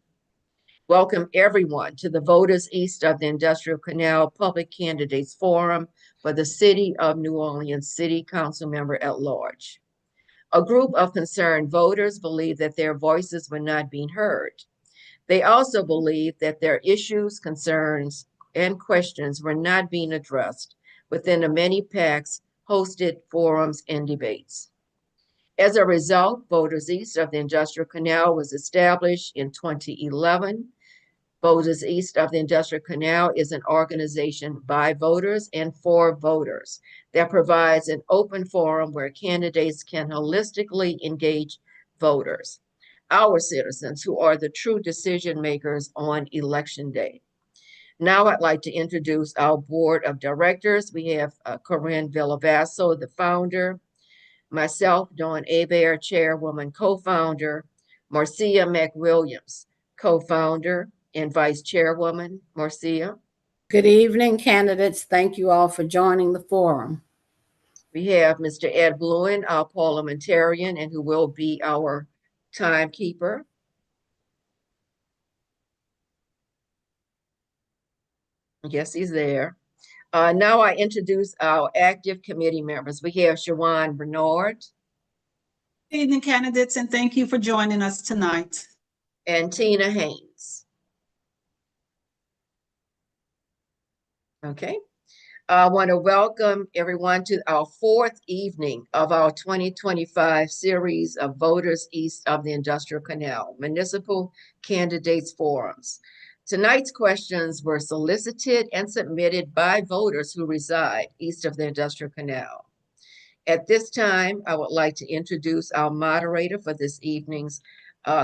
S1: Welcome everyone to the Voters East of the Industrial Canal Public Candidates Forum for the City of New Orleans City Council Member at Large. A group of concerned voters believe that their voices were not being heard. They also believe that their issues, concerns, and questions were not being addressed within the many PACs hosted forums and debates. As a result, Voters East of the Industrial Canal was established in 2011. Voters East of the Industrial Canal is an organization by voters and for voters that provides an open forum where candidates can holistically engage voters, our citizens who are the true decision makers on election day. Now I'd like to introduce our board of directors. We have Corinne Villavasso, the founder, myself, Dawn Hebert, chairwoman, co-founder, Marcia McWilliams, co-founder and vice chairwoman. Marcia.
S3: Good evening, candidates. Thank you all for joining the forum.
S1: We have Mr. Ed Bluen, our parliamentarian, and who will be our timekeeper. Yes, he's there. Now I introduce our active committee members. We have Shawan Bernard.
S5: Good evening, candidates, and thank you for joining us tonight.
S1: And Tina Haynes. Okay. I want to welcome everyone to our fourth evening of our 2025 series of Voters East of the Industrial Canal Municipal Candidates Forums. Tonight's questions were solicited and submitted by voters who reside east of the Industrial Canal. At this time, I would like to introduce our moderator for this evening's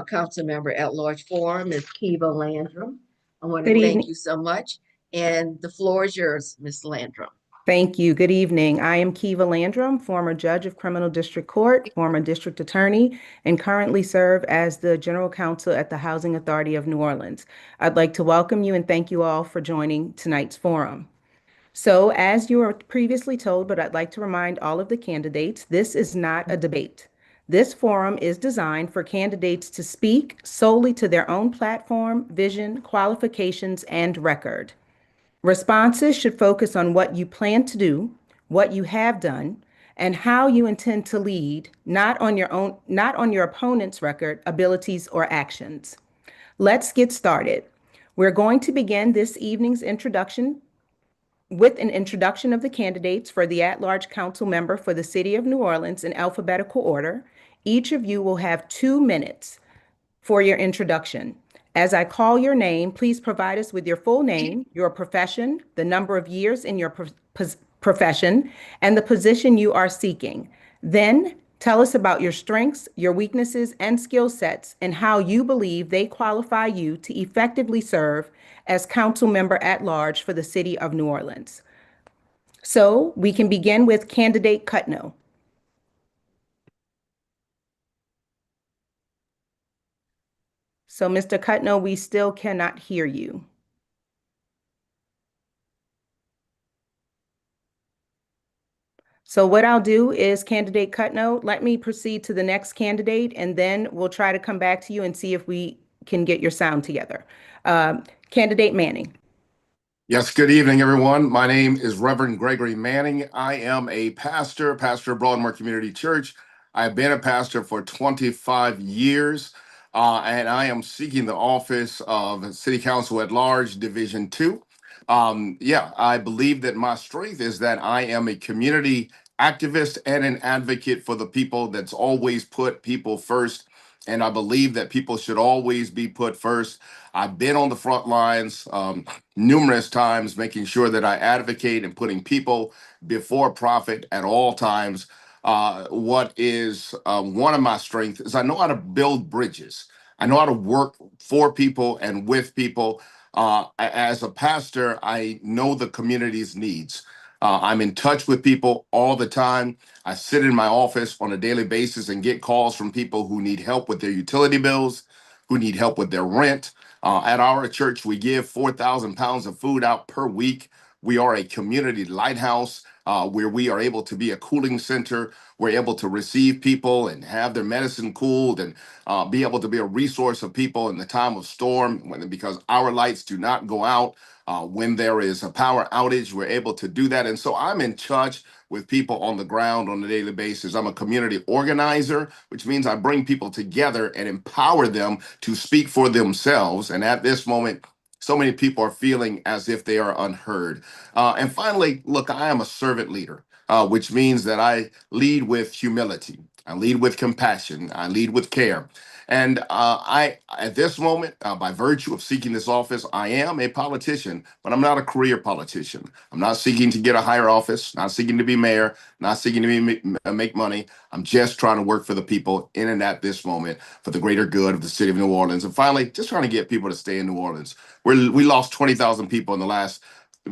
S1: council member at large forum, Ms. Kiva Landrum. I want to thank you so much. And the floor is yours, Ms. Landrum.
S10: Thank you. Good evening. I am Kiva Landrum, former judge of criminal district court, former district attorney, and currently serve as the general counsel at the Housing Authority of New Orleans. I'd like to welcome you and thank you all for joining tonight's forum. So, as you were previously told, but I'd like to remind all of the candidates, this is not a debate. This forum is designed for candidates to speak solely to their own platform, vision, qualifications, and record. Responses should focus on what you plan to do, what you have done, and how you intend to lead, not on your opponent's record, abilities, or actions. Let's get started. We're going to begin this evening's introduction with an introduction of the candidates for the at-large council member for the City of New Orleans in alphabetical order. Each of you will have 2 minutes for your introduction. As I call your name, please provide us with your full name, your profession, the number of years in your profession, and the position you are seeking. Then tell us about your strengths, your weaknesses, and skill sets, and how you believe they qualify you to effectively serve as council member at large for the City of New Orleans. So we can begin with candidate Cutno. So, Mr. Cutno, we still cannot hear you. So what I'll do is, candidate Cutno, let me proceed to the next candidate, and then we'll try to come back to you and see if we can get your sound together. Candidate Manning.
S11: Yes, good evening, everyone. My name is Reverend Gregory Manning. I am a pastor of Broadmoor Community Church. I've been a pastor for 25 years, and I am seeking the office of City Council at Large, Division 2. I believe that my strength is that I am a community activist and an advocate for the people that's always put people first. And I believe that people should always be put first. I've been on the front lines numerous times, making sure that I advocate and putting people before profit at all times. What is one of my strengths is I know how to build bridges. I know how to work for people and with people. As a pastor, I know the community's needs. I'm in touch with people all the time. I sit in my office on a daily basis and get calls from people who need help with their utility bills, who need help with their rent. At our church, we give 4,000 pounds of food out per week. We are a community lighthouse where we are able to be a cooling center. We're able to receive people and have their medicine cooled and be able to be a resource of people in the time of storm because our lights do not go out. When there is a power outage, we're able to do that. And so I'm in touch with people on the ground on a daily basis. I'm a community organizer, which means I bring people together and empower them to speak for themselves. And at this moment, so many people are feeling as if they are unheard. And finally, look, I am a servant leader, which means that I lead with humility. I lead with compassion. I lead with care. And at this moment, by virtue of seeking this office, I am a politician, but I'm not a career politician. I'm not seeking to get a higher office, not seeking to be mayor, not seeking to make money. I'm just trying to work for the people in and at this moment for the greater good of the city of New Orleans. And finally, just trying to get people to stay in New Orleans. We lost 20,000 people in the last,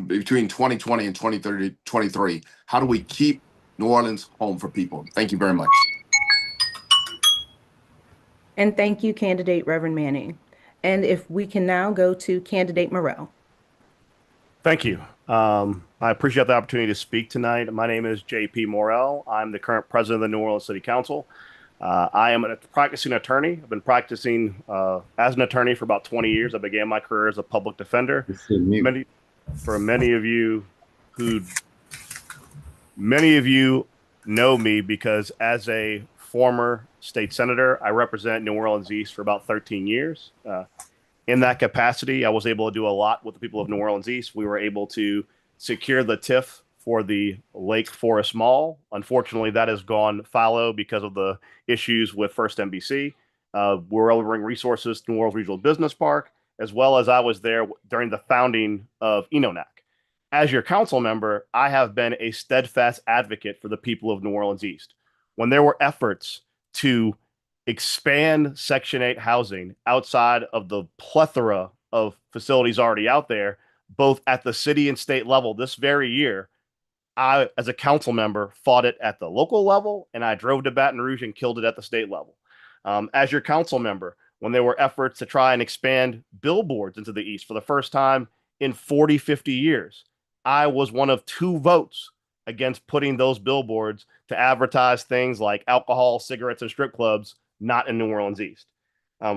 S11: between 2020 and 2023. How do we keep New Orleans home for people? Thank you very much.
S10: And thank you, candidate Reverend Manning. And if we can now go to candidate Morrell.
S12: Thank you. I appreciate the opportunity to speak tonight. My name is JP Morrell. I'm the current president of the New Orleans City Council. I am a practicing attorney. I've been practicing as an attorney for about 20 years. I began my career as a public defender. Many of you know me because as a former state senator, I represent New Orleans East for about 13 years. In that capacity, I was able to do a lot with the people of New Orleans East. We were able to secure the TIF for the Lake Forest Mall. Unfortunately, that has gone fallow because of the issues with First NBC. We were able to bring resources to New Orleans Regional Business Park, as well as I was there during the founding of ENONAC. As your council member, I have been a steadfast advocate for the people of New Orleans East. When there were efforts to expand Section 8 housing outside of the plethora of facilities already out there, both at the city and state level this very year, I, as a council member, fought it at the local level, and I drove to Baton Rouge and killed it at the state level. As your council member, when there were efforts to try and expand billboards into the East for the first time in 40, 50 years, I was one of 2 votes against putting those billboards to advertise things like alcohol, cigarettes, and strip clubs, not in New Orleans East.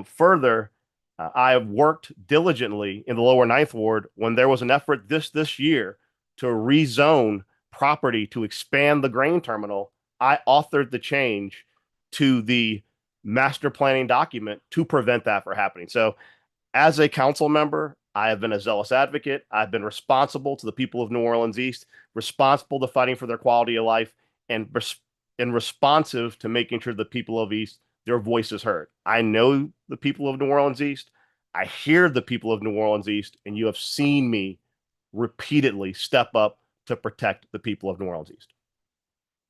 S12: Further, I have worked diligently in the lower Ninth Ward when there was an effort this year to rezone property to expand the grain terminal. I authored the change to the master planning document to prevent that from happening. So as a council member, I have been a zealous advocate. I've been responsible to the people of New Orleans East, responsible to fighting for their quality of life, and responsive to making sure the people of East, their voice is heard. I know the people of New Orleans East. I hear the people of New Orleans East, and you have seen me repeatedly step up to protect the people of New Orleans East.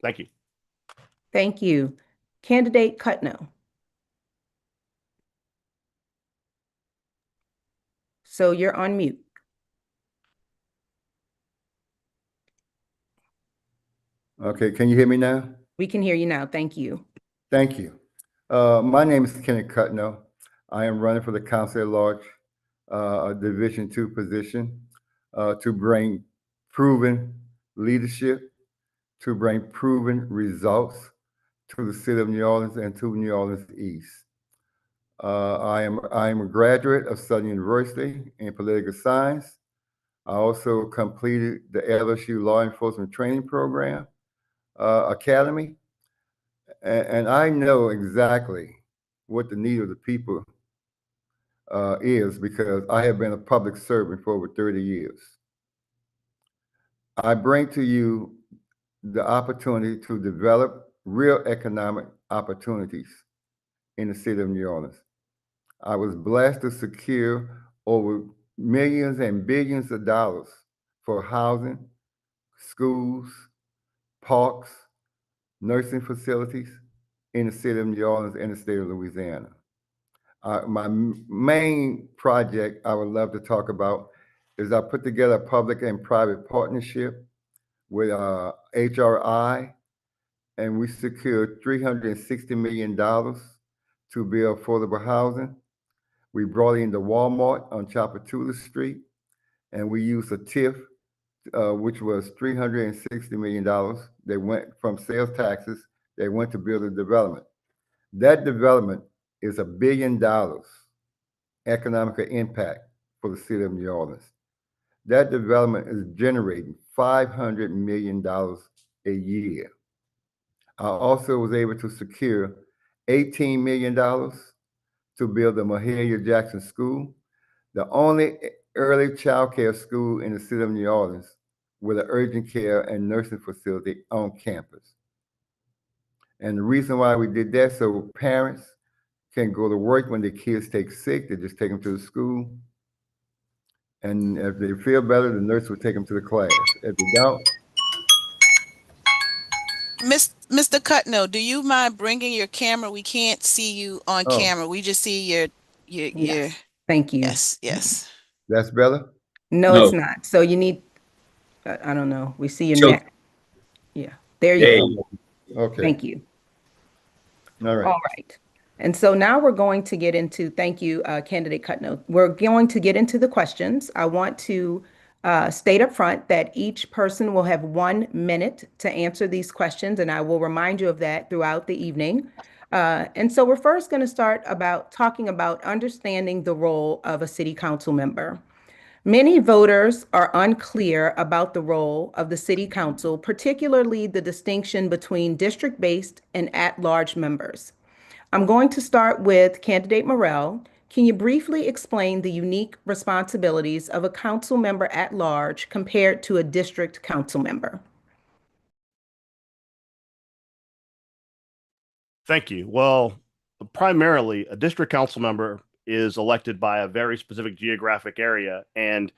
S12: Thank you.
S10: Thank you. Candidate Cutno. So you're on mute.
S13: Okay, can you hear me now?
S10: We can hear you now. Thank you.
S13: Thank you. My name is Kenneth Cutno. I am running for the Council at Large, a Division II position, to bring proven leadership, to bring proven results to the city of New Orleans and to New Orleans East. I am a graduate of Southern University in political science. I also completed the LSU Law Enforcement Training Program Academy, and I know exactly what the need of the people is because I have been a public servant for over 30 years. I bring to you the opportunity to develop real economic opportunities in the city of New Orleans. I was blessed to secure over millions and billions of dollars for housing, schools, parks, nursing facilities in the city of New Orleans and the state of Louisiana. My main project I would love to talk about is I put together a public and private partnership with HRI, and we secured $360 million to build affordable housing. We brought in the Walmart on Chapatula Street, and we used a TIF, which was $360 million. They went from sales taxes, they went to build a development. That development is $1 billion economic impact for the city of New Orleans. That development is generating $500 million a year. I also was able to secure $18 million to build the Mahalia Jackson School, the only early child care school in the city of New Orleans with an urgent care and nursing facility on campus. And the reason why we did that, so parents can go to work when their kids take sick, they just take them to the school. And if they feel better, the nurse will take them to the class. If they don't.
S2: Mr. Cutno, do you mind bringing your camera? We can't see you on camera. We just see your.
S10: Yes. Thank you.
S2: Yes.
S13: That's better?
S10: No, it's not. So you need, I don't know. We see your neck. Yeah, there you go.
S13: Okay.
S10: Thank you.
S13: All right.
S10: All right. And so now we're going to get into, thank you, Candidate Cutno. We're going to get into the questions. I want to state up front that each person will have 1 minute to answer these questions, and I will remind you of that throughout the evening. And so we're first going to start talking about understanding the role of a city council member. Many voters are unclear about the role of the city council, particularly the distinction between district-based and at-large members. I'm going to start with Candidate Morell. Can you briefly explain the unique responsibilities of a council member at large compared to a district council member?
S12: Thank you. Well, primarily, a district council member is elected by a very specific geographic area, and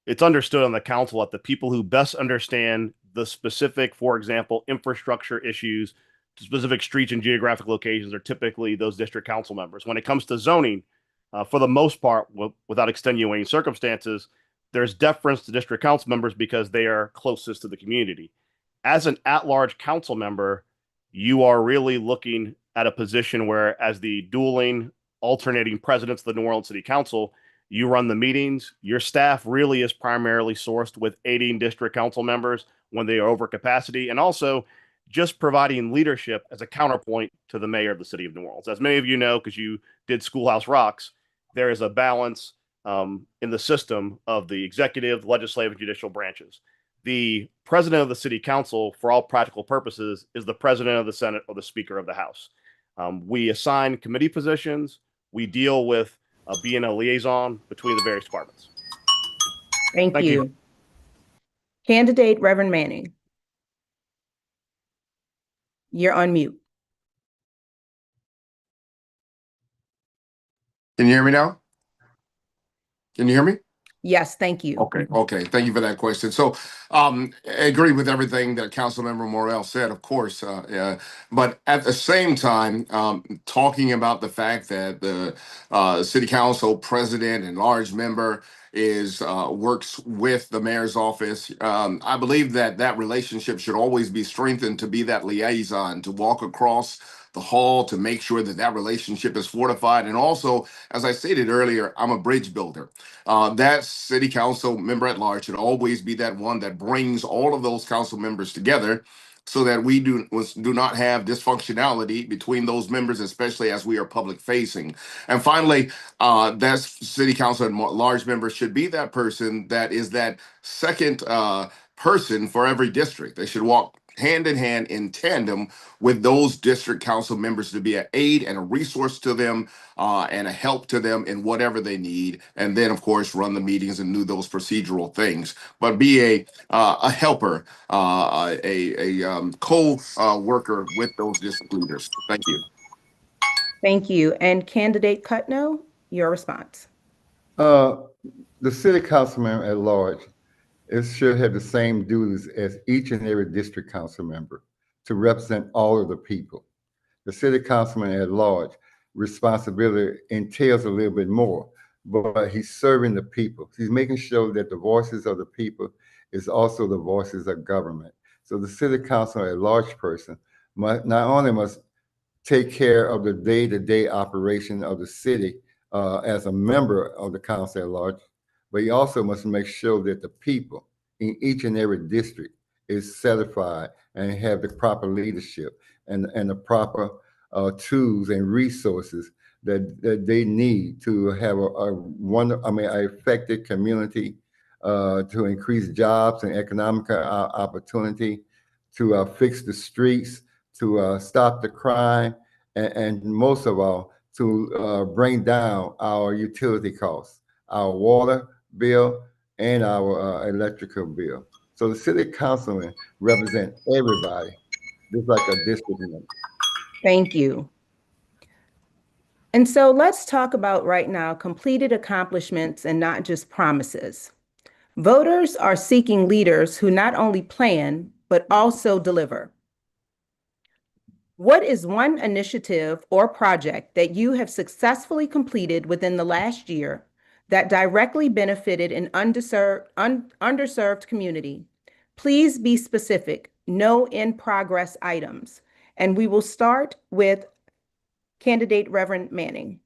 S12: it's understood on the council that the people who best understand the specific, for example, infrastructure issues, specific streets and geographic locations are typically those district council members. When it comes to zoning, for the most part, without extenuating circumstances, there's deference to district council members because they are closest to the community. As an at-large council member, you are really looking at a position where, as the dueling, alternating presidents of the New Orleans City Council, you run the meetings. Your staff really is primarily sourced with aiding district council members when they are over capacity, and also just providing leadership as a counterpoint to the mayor of the city of New Orleans. As many of you know, because you did Schoolhouse Rocks, there is a balance in the system of the executive, legislative, and judicial branches. The president of the city council, for all practical purposes, is the president of the Senate or the speaker of the House. We assign committee positions. We deal with being a liaison between the various departments.
S10: Thank you. Candidate Reverend Manning. You're on mute.
S11: Can you hear me now? Can you hear me?
S10: Yes, thank you.
S11: Okay. Thank you for that question. So, I agree with everything that Councilmember Morrell said, of course. But at the same time, talking about the fact that the City Council president and large member is works with the mayor's office, I believe that that relationship should always be strengthened to be that liaison, to walk across the hall to make sure that that relationship is fortified. And also, as I stated earlier, I'm a bridge builder. That city council member at large should always be that one that brings all of those council members together so that we do not have dysfunctionality between those members, especially as we are public facing. And finally, that city council and large members should be that person that is that second person for every district. They should walk hand in hand in tandem with those district council members to be an aid and a resource to them and a help to them in whatever they need. And then, of course, run the meetings and do those procedural things. But be a helper, a co-worker with those district leaders. Thank you.
S10: Thank you. And Candidate Cutno, your response.
S13: The city councilman at large, it should have the same duties as each and every district council member to represent all of the people. The city councilman at large responsibility entails a little bit more, but he's serving the people. He's making sure that the voices of the people is also the voices of government. So the city councilman at large person must not only take care of the day-to-day operation of the city as a member of the council at large, but he also must make sure that the people in each and every district is certified and have the proper leadership and the proper tools and resources that they need to have an effective community, to increase jobs and economic opportunity, to fix the streets, to stop the crime, and most of all, to bring down our utility costs, our water bill, and our electrical bill. So the city councilman represent everybody, just like a district member.
S10: Thank you. And so let's talk about right now completed accomplishments and not just promises. Voters are seeking leaders who not only plan, but also deliver. What is one initiative or project that you have successfully completed within the last year that directly benefited an underserved community? Please be specific, no in-progress items. And we will start with Candidate Reverend Manning.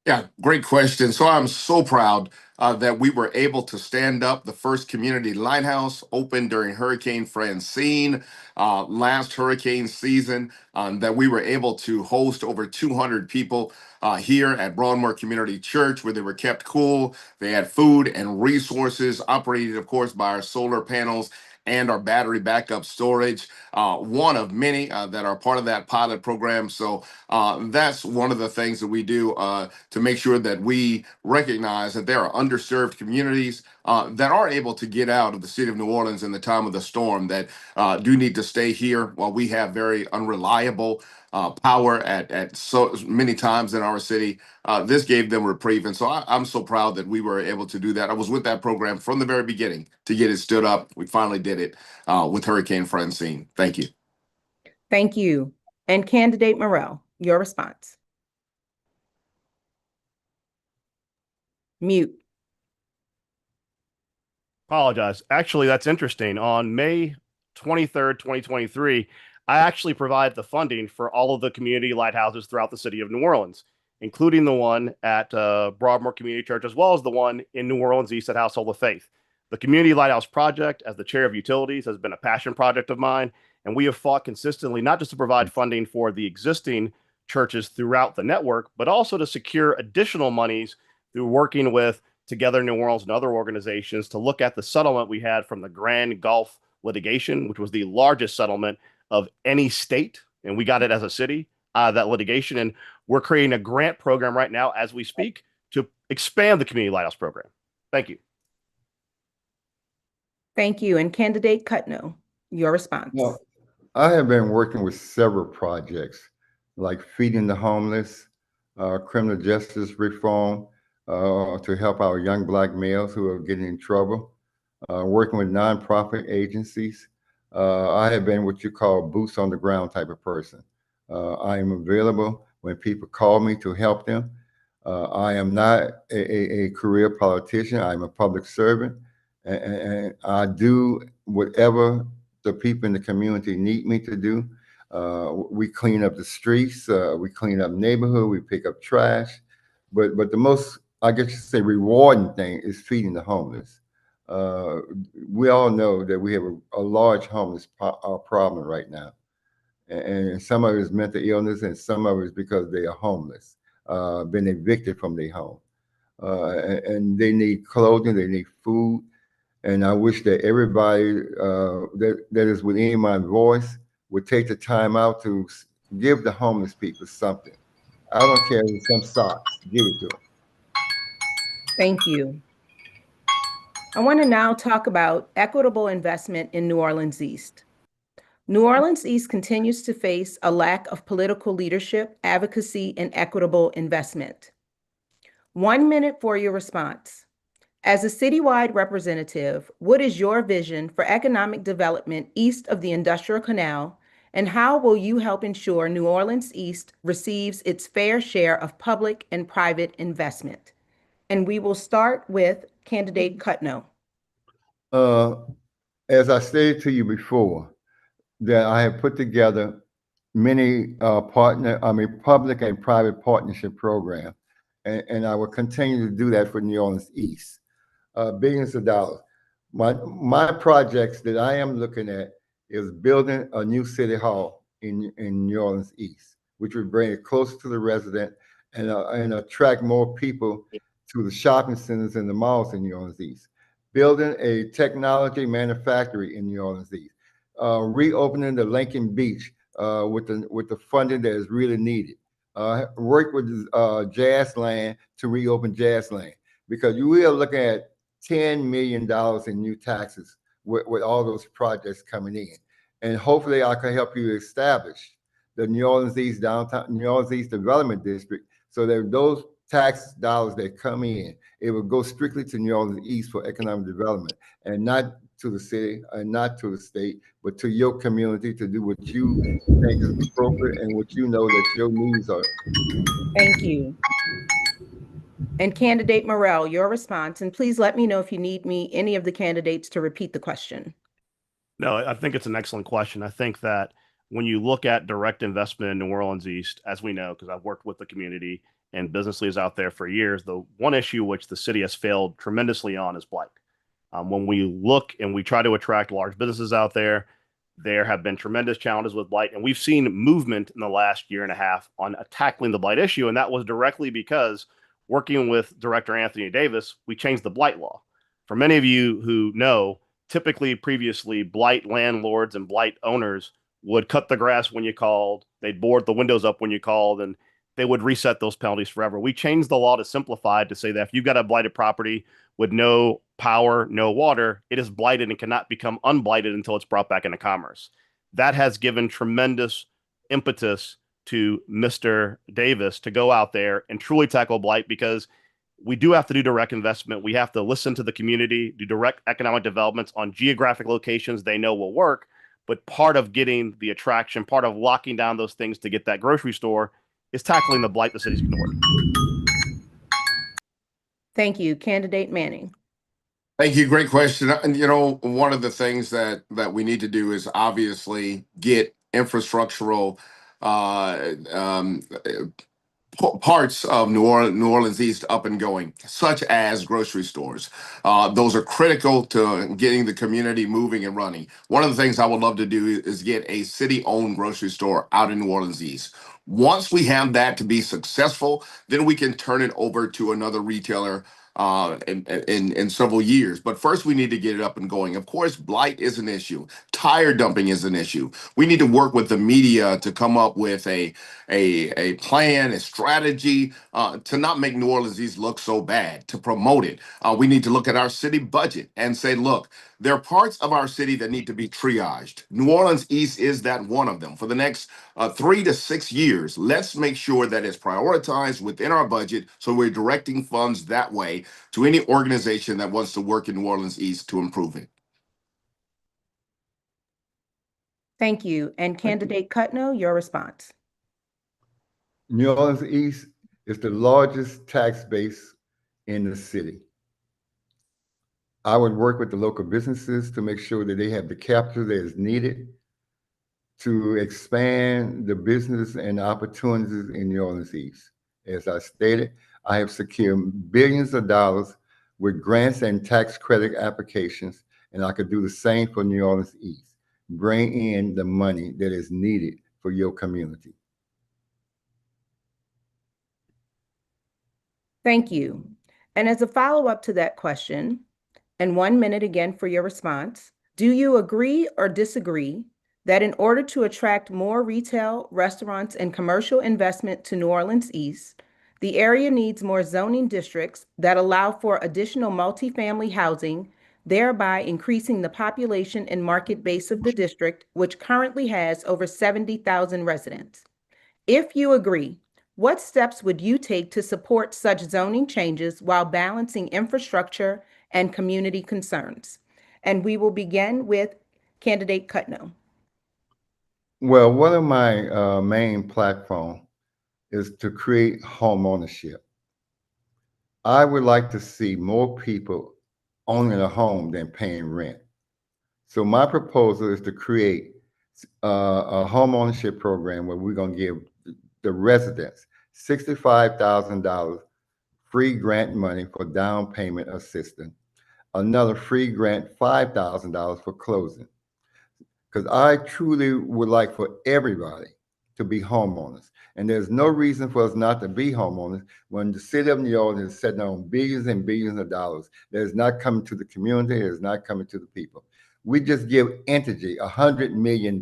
S11: Yeah, great question. So I'm so proud that we were able to stand up the first community lighthouse opened during Hurricane Francine last hurricane season, that we were able to host over 200 people here at Broadmoor Community Church, where they were kept cool. They had food and resources operated, of course, by our solar panels and our battery backup storage, one of many that are part of that pilot program. So that's one of the things that we do to make sure that we recognize that there are underserved communities that are able to get out of the city of New Orleans in the time of the storm, that do need to stay here while we have very unreliable power at so many times in our city. This gave them reprieve. And so I'm so proud that we were able to do that. I was with that program from the very beginning to get it stood up. We finally did it with Hurricane Francine. Thank you.
S10: Thank you. And Candidate Morrell, your response. Mute.
S12: Apologize. Actually, that's interesting. On May 23rd, 2023, I actually provided the funding for all of the community lighthouses throughout the city of New Orleans, including the one at Broadmoor Community Church, as well as the one in New Orleans East at Household of Faith. The Community Lighthouse Project, as the chair of utilities, has been a passion project of mine, and we have fought consistently not just to provide funding for the existing churches throughout the network, but also to secure additional monies through working with Together New Orleans and other organizations to look at the settlement we had from the Grand Gulf litigation, which was the largest settlement of any state, and we got it as a city, that litigation. And we're creating a grant program right now as we speak to expand the Community Lighthouse program. Thank you.
S10: Thank you. And candidate Cutno, your response.
S13: Well, I have been working with several projects like feeding the homeless, criminal justice reform, to help our young Black males who are getting in trouble, working with nonprofit agencies. I have been what you call boots on the ground type of person. I am available when people call me to help them. I am not a career politician. I'm a public servant, and I do whatever the people in the community need me to do. We clean up the streets, we clean up neighborhood, we pick up trash, but the most, I guess you say, rewarding thing is feeding the homeless. We all know that we have a large homeless problem right now. And some of it is mental illness, and some of it is because they are homeless, been evicted from their home. And they need clothing, they need food. And I wish that everybody that is within my voice would take the time out to give the homeless people something. I don't care if it's some socks, give it to them.
S10: Thank you. I want to now talk about equitable investment in New Orleans East. New Orleans East continues to face a lack of political leadership, advocacy, and equitable investment. 1 minute for your response. As a citywide representative, what is your vision for economic development east of the Industrial Canal, and how will you help ensure New Orleans East receives its fair share of public and private investment? And we will start with candidate Cutno.
S13: As I stated to you before, that I have put together many public and private partnership programs, and I will continue to do that for New Orleans East. Billions of dollars. My projects that I am looking at is building a new city hall in New Orleans East, which would bring it closer to the resident and attract more people to the shopping centers and the malls in New Orleans East. Building a technology manufactory in New Orleans East. Reopening the Lincoln Beach with the funding that is really needed. Work with Jazzland to reopen Jazzland, because we are looking at $10 million in new taxes with all those projects coming in. And hopefully I can help you establish the New Orleans East Development District, so that those tax dollars that come in, it will go strictly to New Orleans East for economic development, and not to the city and not to the state, but to your community to do what you think is appropriate and what you know that your needs are.
S10: Thank you. And candidate Morrell, your response, and please let me know if you need any of the candidates to repeat the question.
S12: No, I think it's an excellent question. I think that when you look at direct investment in New Orleans East, as we know, because I've worked with the community and business leaders out there for years, the one issue which the city has failed tremendously on is blight. When we look and we try to attract large businesses out there, there have been tremendous challenges with blight, and we've seen movement in the last year and a half on tackling the blight issue, and that was directly because working with Director Anthony Davis, we changed the blight law. For many of you who know, typically previously blight landlords and blight owners would cut the grass when you called, they'd board the windows up when you called, and they would reset those penalties forever. We changed the law to simplify it to say that if you've got a blighted property with no power, no water, it is blighted and cannot become unblighted until it's brought back into commerce. That has given tremendous impetus to Mr. Davis to go out there and truly tackle blight, because we do have to do direct investment. We have to listen to the community, do direct economic developments on geographic locations they know will work. But part of getting the attraction, part of locking down those things to get that grocery store is tackling the blight the city's ignored.
S10: Thank you. Candidate Manning.
S11: Thank you. Great question. And one of the things that we need to do is obviously get infrastructural parts of New Orleans East up and going, such as grocery stores. Those are critical to getting the community moving and running. One of the things I would love to do is get a city-owned grocery store out in New Orleans East. Once we have that to be successful, then we can turn it over to another retailer in several years. But first, we need to get it up and going. Of course, blight is an issue. Tire dumping is an issue. We need to work with the media to come up with a plan, a strategy to not make New Orleans East look so bad, to promote it. We need to look at our city budget and say, look, there are parts of our city that need to be triaged. New Orleans East is that one of them. For the next 3 to 6 years, let's make sure that it's prioritized within our budget so we're directing funds that way to any organization that wants to work in New Orleans East to improve it.
S10: Thank you. And Candidate Cutno, your response.
S13: New Orleans East is the largest tax base in the city. I would work with the local businesses to make sure that they have the capital that is needed to expand the business and opportunities in New Orleans East. As I stated, I have secured billions of dollars with grants and tax credit applications, and I could do the same for New Orleans East. Bring in the money that is needed for your community.
S10: Thank you. And as a follow-up to that question, and 1 minute again for your response, do you agree or disagree that in order to attract more retail, restaurants, and commercial investment to New Orleans East, the area needs more zoning districts that allow for additional multifamily housing, thereby increasing the population and market base of the district, which currently has over 70,000 residents? If you agree, what steps would you take to support such zoning changes while balancing infrastructure and community concerns? And we will begin with Candidate Cutno.
S13: Well, one of my main platforms is to create home ownership. I would like to see more people owning a home than paying rent. So my proposal is to create a home ownership program where we're going to give the residents $65,000 free grant money for down payment assistance, another free grant $5,000 for closing. Because I truly would like for everybody to be homeowners. And there's no reason for us not to be homeowners when the city of New Orleans is sitting on billions and billions of dollars that is not coming to the community, that is not coming to the people. We just give Entergy $100 million.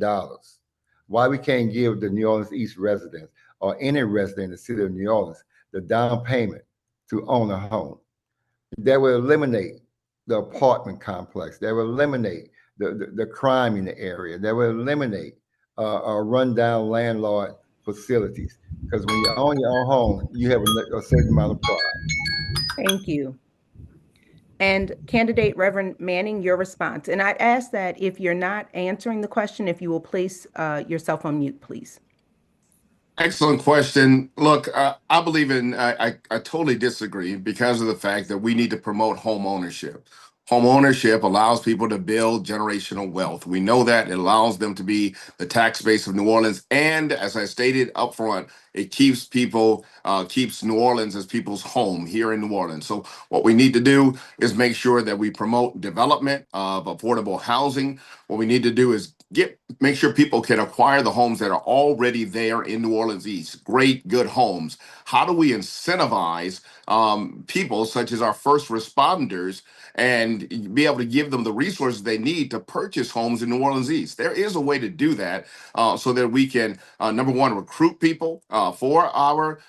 S13: Why we can't give the New Orleans East residents or any resident in the city of New Orleans the down payment to own a home? That will eliminate the apartment complex. That will eliminate the crime in the area. That will eliminate rundown landlord facilities. Because when you own your own home, you have a certain amount of pride.
S10: Thank you. And Candidate Reverend Manning, your response. And I'd ask that if you're not answering the question, if you will place yourself on mute, please.
S11: Excellent question. Look, I believe I totally disagree because of the fact that we need to promote home ownership. Home ownership allows people to build generational wealth. We know that it allows them to be the tax base of New Orleans. And as I stated up front, it keeps New Orleans as people's home here in New Orleans. So what we need to do is make sure that we promote development of affordable housing. What we need to do is make sure people can acquire the homes that are already there in New Orleans East, great, good homes. How do we incentivize people such as our first responders and be able to give them the resources they need to purchase homes in New Orleans East? There is a way to do that so that we can, number one, recruit people for our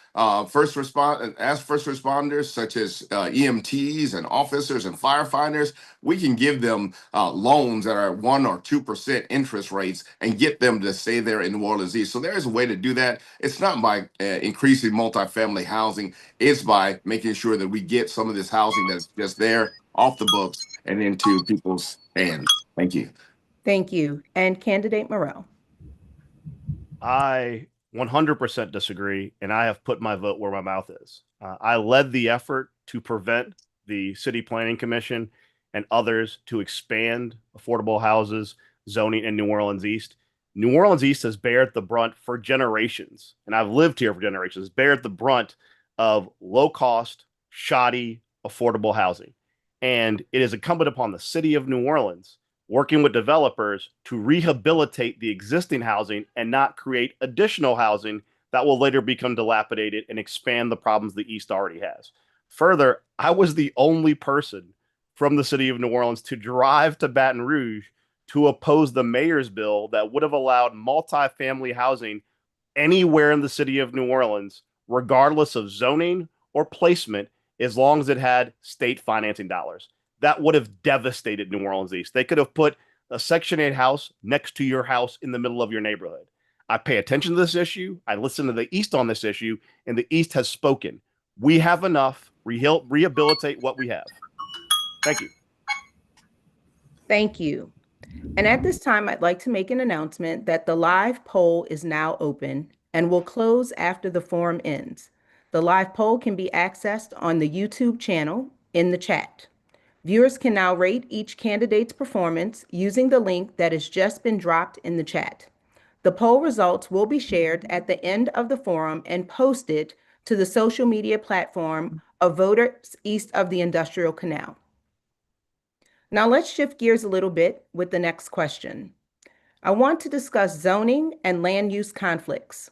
S11: first responders, such as EMTs and officers and firefighters. We can give them loans that are 1 or 2% interest rates and get them to stay there in New Orleans East. So there is a way to do that. It's not by increasing multifamily housing. It's by making sure that we get some of this housing that's just there off the books and into people's hands. Thank you.
S10: Thank you. And Candidate Morell.
S12: I 100% disagree, and I have put my vote where my mouth is. I led the effort to prevent the City Planning Commission and others to expand affordable houses zoning in New Orleans East. New Orleans East has bared the brunt for generations, and I've lived here for generations, bared the brunt of low cost, shoddy, affordable housing. And it is incumbent upon the city of New Orleans, working with developers, to rehabilitate the existing housing and not create additional housing that will later become dilapidated and expand the problems the East already has. Further, I was the only person from the city of New Orleans to drive to Baton Rouge to oppose the mayor's bill that would have allowed multifamily housing anywhere in the city of New Orleans, regardless of zoning or placement, as long as it had state financing dollars. That would have devastated New Orleans East. They could have put a Section 8 house next to your house in the middle of your neighborhood. I pay attention to this issue. I listen to the East on this issue, and the East has spoken. We have enough. Rehabilitate what we have. Thank you.
S10: Thank you. And at this time, I'd like to make an announcement that the live poll is now open and will close after the forum ends. The live poll can be accessed on the YouTube channel in the chat. Viewers can now rate each candidate's performance using the link that has just been dropped in the chat. The poll results will be shared at the end of the forum and posted to the social media platform of Voters East of the Industrial Canal. Now let's shift gears a little bit with the next question. I want to discuss zoning and land use conflicts.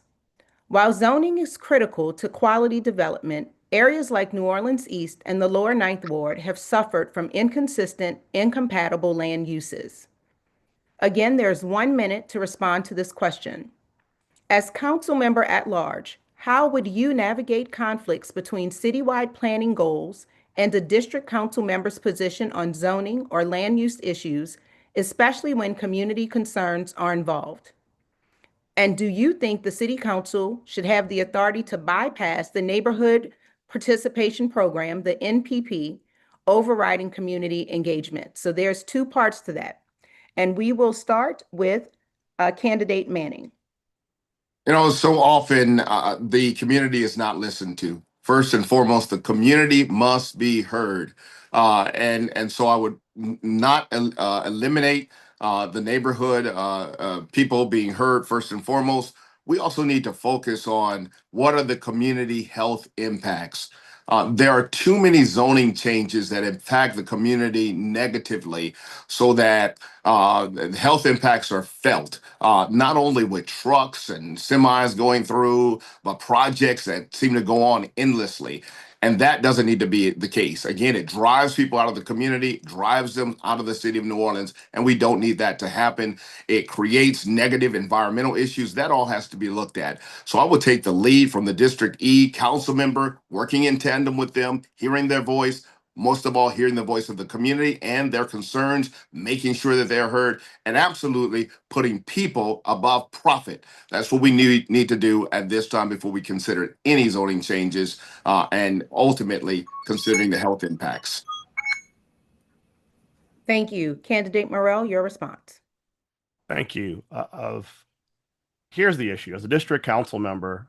S10: While zoning is critical to quality development, areas like New Orleans East and the Lower Ninth Ward have suffered from inconsistent, incompatible land uses. Again, there's 1 minute to respond to this question. As council member at large, how would you navigate conflicts between citywide planning goals and a district council member's position on zoning or land use issues, especially when community concerns are involved? And do you think the city council should have the authority to bypass the Neighborhood Participation Program, the NPP, overriding community engagement? So there's 2 parts to that. And we will start with candidate Manning.
S11: You know, so often the community is not listened to. First and foremost, the community must be heard. And so I would not eliminate the neighborhood people being heard first and foremost. We also need to focus on what are the community health impacts. There are too many zoning changes that impact the community negatively, so that health impacts are felt, not only with trucks and semis going through, but projects that seem to go on endlessly. And that doesn't need to be the case. Again, it drives people out of the community, drives them out of the city of New Orleans, and we don't need that to happen. It creates negative environmental issues. That all has to be looked at. So I would take the lead from the District E council member, working in tandem with them, hearing their voice, most of all, hearing the voice of the community and their concerns, making sure that they're heard, and absolutely putting people above profit. That's what we need to do at this time before we consider any zoning changes and ultimately considering the health impacts.
S10: Thank you. Candidate Morrell, your response.
S12: Thank you. Here's the issue. As a district council member,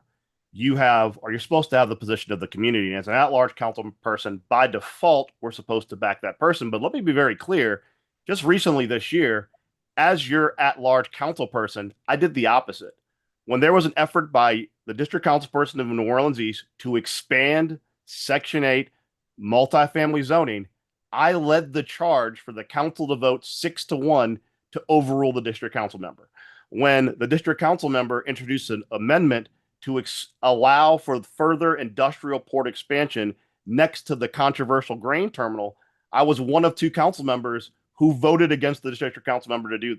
S12: you're supposed to have the position of the community. And as an at-large council person, by default, we're supposed to back that person. But let me be very clear. Just recently this year, as your at-large council person, I did the opposite. When there was an effort by the district council person of New Orleans East to expand Section 8 multifamily zoning, I led the charge for the council to vote 6-1 to overrule the district council member. When the district council member introduced an amendment to allow for further industrial port expansion next to the controversial grain terminal, I was one of 2 council members who voted against the district council member to do.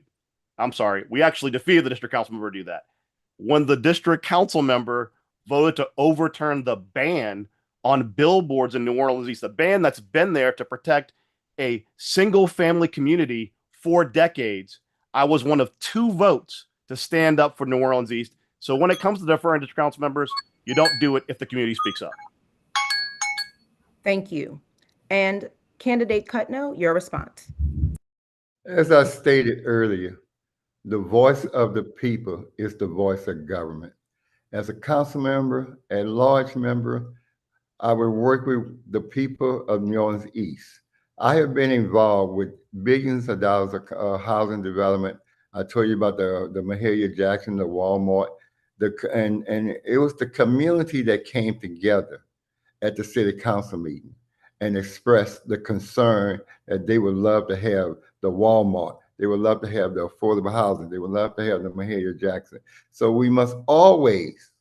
S12: We actually defeated the district council member to do that. When the district council member voted to overturn the ban on billboards in New Orleans East, the ban that's been there to protect a single family community for decades, I was one of 2 votes to stand up for New Orleans East. So when it comes to deferring district council members, you don't do it if the community speaks up.
S10: Thank you. And candidate Cutno, your response.
S13: As I stated earlier, the voice of the people is the voice of government. As a council member, at-large member, I will work with the people of New Orleans East. I have been involved with billions of dollars of housing development. I told you about the Mahalia Jackson, the Walmart, and it was the community that came together at the city council meeting and expressed the concern that they would love to have the Walmart. They would love to have the affordable housing. They would love to have the Mahalia Jackson. So we must always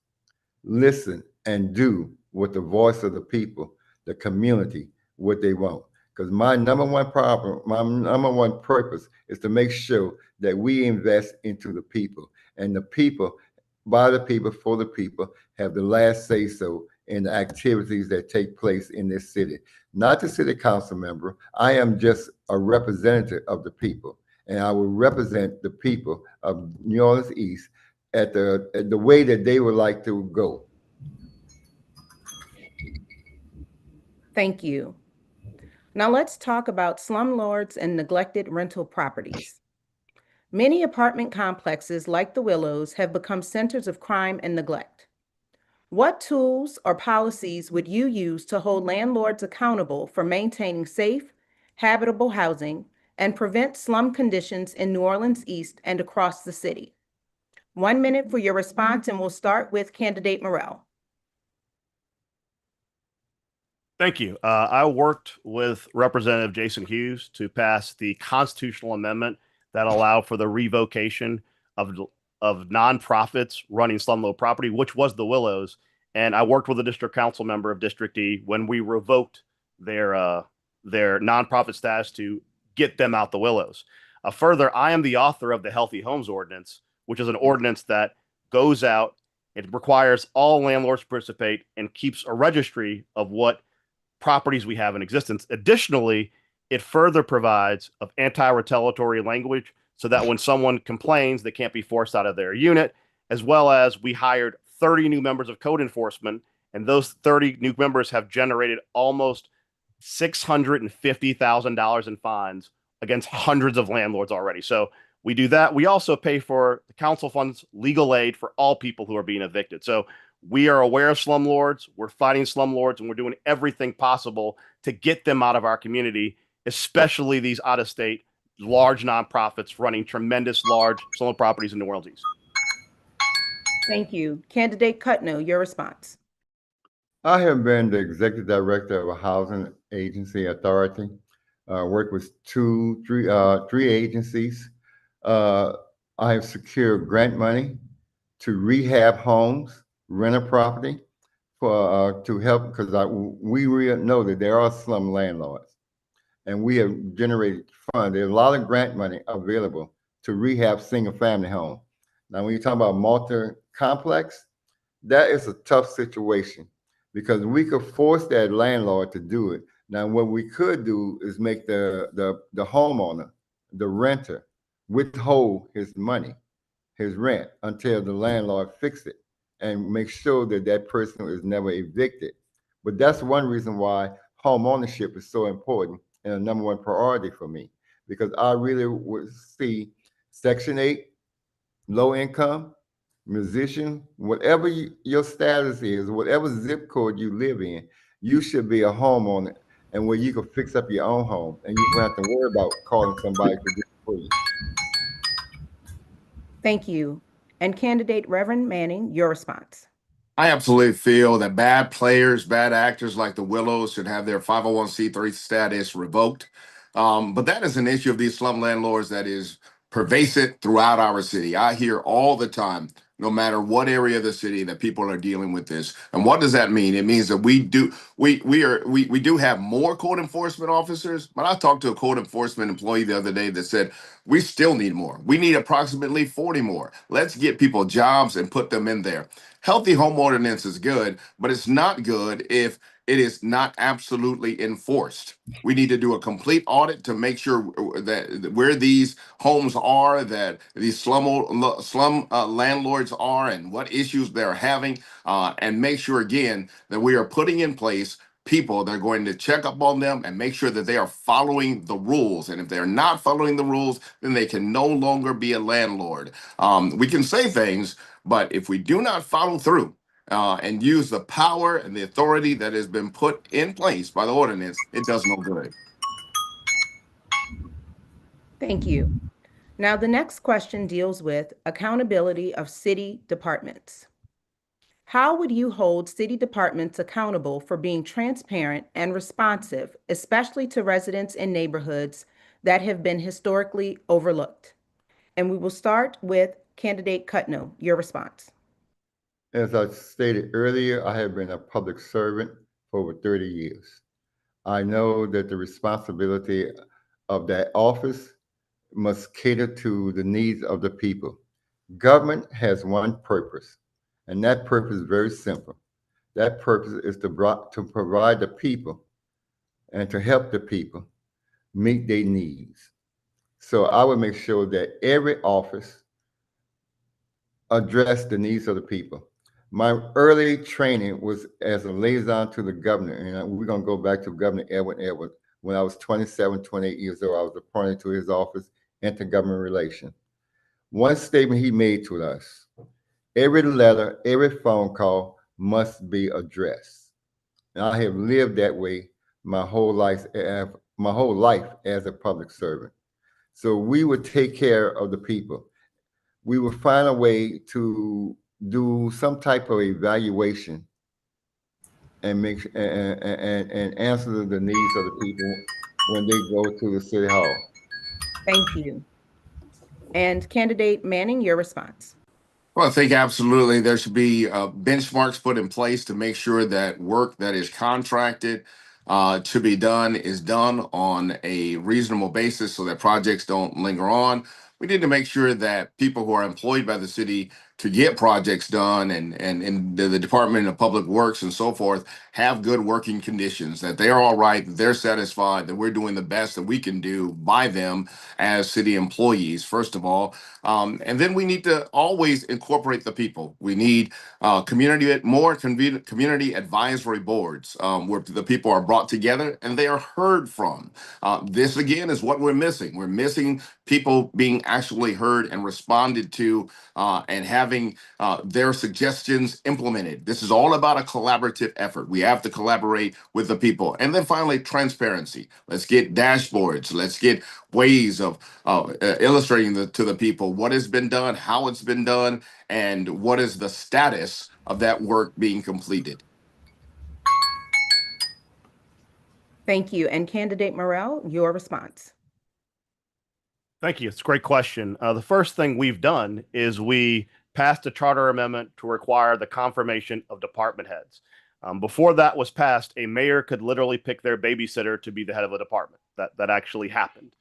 S13: listen and do what the voice of the people, the community, what they want. Because my number one problem, my number one purpose is to make sure that we invest into the people, and the people, by the people, for the people, have the last say so in the activities that take place in this city. Not the city council member. I am just a representative of the people, and I will represent the people of New Orleans East at the way that they would like to go.
S10: Thank you. Now let's talk about slumlords and neglected rental properties. Many apartment complexes like the Willows have become centers of crime and neglect. What tools or policies would you use to hold landlords accountable for maintaining safe, habitable housing and prevent slum conditions in New Orleans East and across the city? 1 minute for your response, and we'll start with candidate Morell.
S12: Thank you. I worked with Representative Jason Hughes to pass the constitutional amendment that allowed for the revocation of nonprofits running slumlord property, which was the Willows. And I worked with a district council member of District E when we revoked their nonprofit status to get them out the Willows. Further, I am the author of the Healthy Homes Ordinance, which is an ordinance that goes out, it requires all landlords to participate and keeps a registry of what properties we have in existence. Additionally, it further provides of anti-retaliatory language so that when someone complains, they can't be forced out of their unit, as well as we hired 30 new members of code enforcement, and those 30 new members have generated almost $650,000 in fines against hundreds of landlords already. So we do that. We also pay for the council funds legal aid for all people who are being evicted. So we are aware of slumlords, we're fighting slumlords, and we're doing everything possible to get them out of our community, especially these out-of-state large nonprofits running tremendous large slumlord properties in New Orleans East.
S10: Thank you. Candidate Cutno, your response.
S13: I have been the executive director of a housing agency authority. Worked with three agencies. I have secured grant money to rehab homes, rental property, for to help, because we really know that there are slum landlords, and we have generated funds. There's a lot of grant money available to rehab single-family homes. Now, when you talk about multi-complex, that is a tough situation because we could force that landlord to do it. Now, what we could do is make the homeowner, the renter, withhold his money, his rent, until the landlord fix it and make sure that that person is never evicted. But that's one reason why home ownership is so important and a number one priority for me, because I really would see Section 8, low income, musician, whatever your status is, whatever zip code you live in, you should be a homeowner, and where you can fix up your own home and you don't have to worry about calling somebody to do it for you.
S10: Thank you. And candidate Reverend Manning, your response.
S11: I absolutely feel that bad players, bad actors like the Willows should have their 501c3 status revoked. But that is an issue of these slum landlords that is pervasive throughout our city. I hear all the time, no matter what area of the city, that people are dealing with this. And what does that mean? It means that we do have more code enforcement officers. But I talked to a code enforcement employee the other day that said we still need more. We need approximately 40 more. Let's get people jobs and put them in there. Healthy home ordinance is good, but it's not good if it is not absolutely enforced. We need to do a complete audit to make sure that where these homes are, that these slum landlords are, and what issues they're having, and make sure again that we are putting in place people that are going to check up on them and make sure that they are following the rules. And if they're not following the rules, then they can no longer be a landlord. We can say things, but if we do not follow through and use the power and the authority that has been put in place by the ordinance, it does no good.
S10: Thank you. Now, the next question deals with accountability of city departments. How would you hold city departments accountable for being transparent and responsive, especially to residents in neighborhoods that have been historically overlooked? And we will start with candidate Cutno. Your response.
S13: As I stated earlier, I have been a public servant for over 30 years. I know that the responsibility of that office must cater to the needs of the people. Government has one purpose, and that purpose is very simple. That purpose is to provide the people and to help the people meet their needs. So I would make sure that every office address the needs of the people. My early training was as a liaison to the governor, and we're going to go back to Governor Edwin Edwards. When I was 27, 28 years old, I was appointed to his office, intergovernmental relations. One statement he made to us: every letter, every phone call must be addressed. And I have lived that way my whole life as a public servant. So we would take care of the people. We would find a way to do some type of evaluation and and answer the needs of the people when they go to the city hall.
S10: Thank you. And candidate Manning, your response.
S11: Well, I think absolutely there should be benchmarks put in place to make sure that work that is contracted to be done is done on a reasonable basis so that projects don't linger on. We need to make sure that people who are employed by the city to get projects done and the Department of Public Works and so forth have good working conditions, that they're all right, that they're satisfied, that we're doing the best that we can do by them as city employees, first of all. And then we need to always incorporate the people. We need community advisory boards where the people are brought together and they are heard from. This again is what we're missing. We're missing people being actually heard and responded to and having their suggestions implemented. This is all about a collaborative effort. We have to collaborate with the people. And then finally, transparency. Let's get dashboards. Let's get ways of illustrating to the people what has been done, how it's been done, and what is the status of that work being completed.
S10: Thank you. And candidate Morrell, your response.
S12: Thank you. It's a great question. The first thing we've done is we passed a charter amendment to require the confirmation of department heads. Before that was passed, a mayor could literally pick their babysitter to be the head of a department. That actually happened.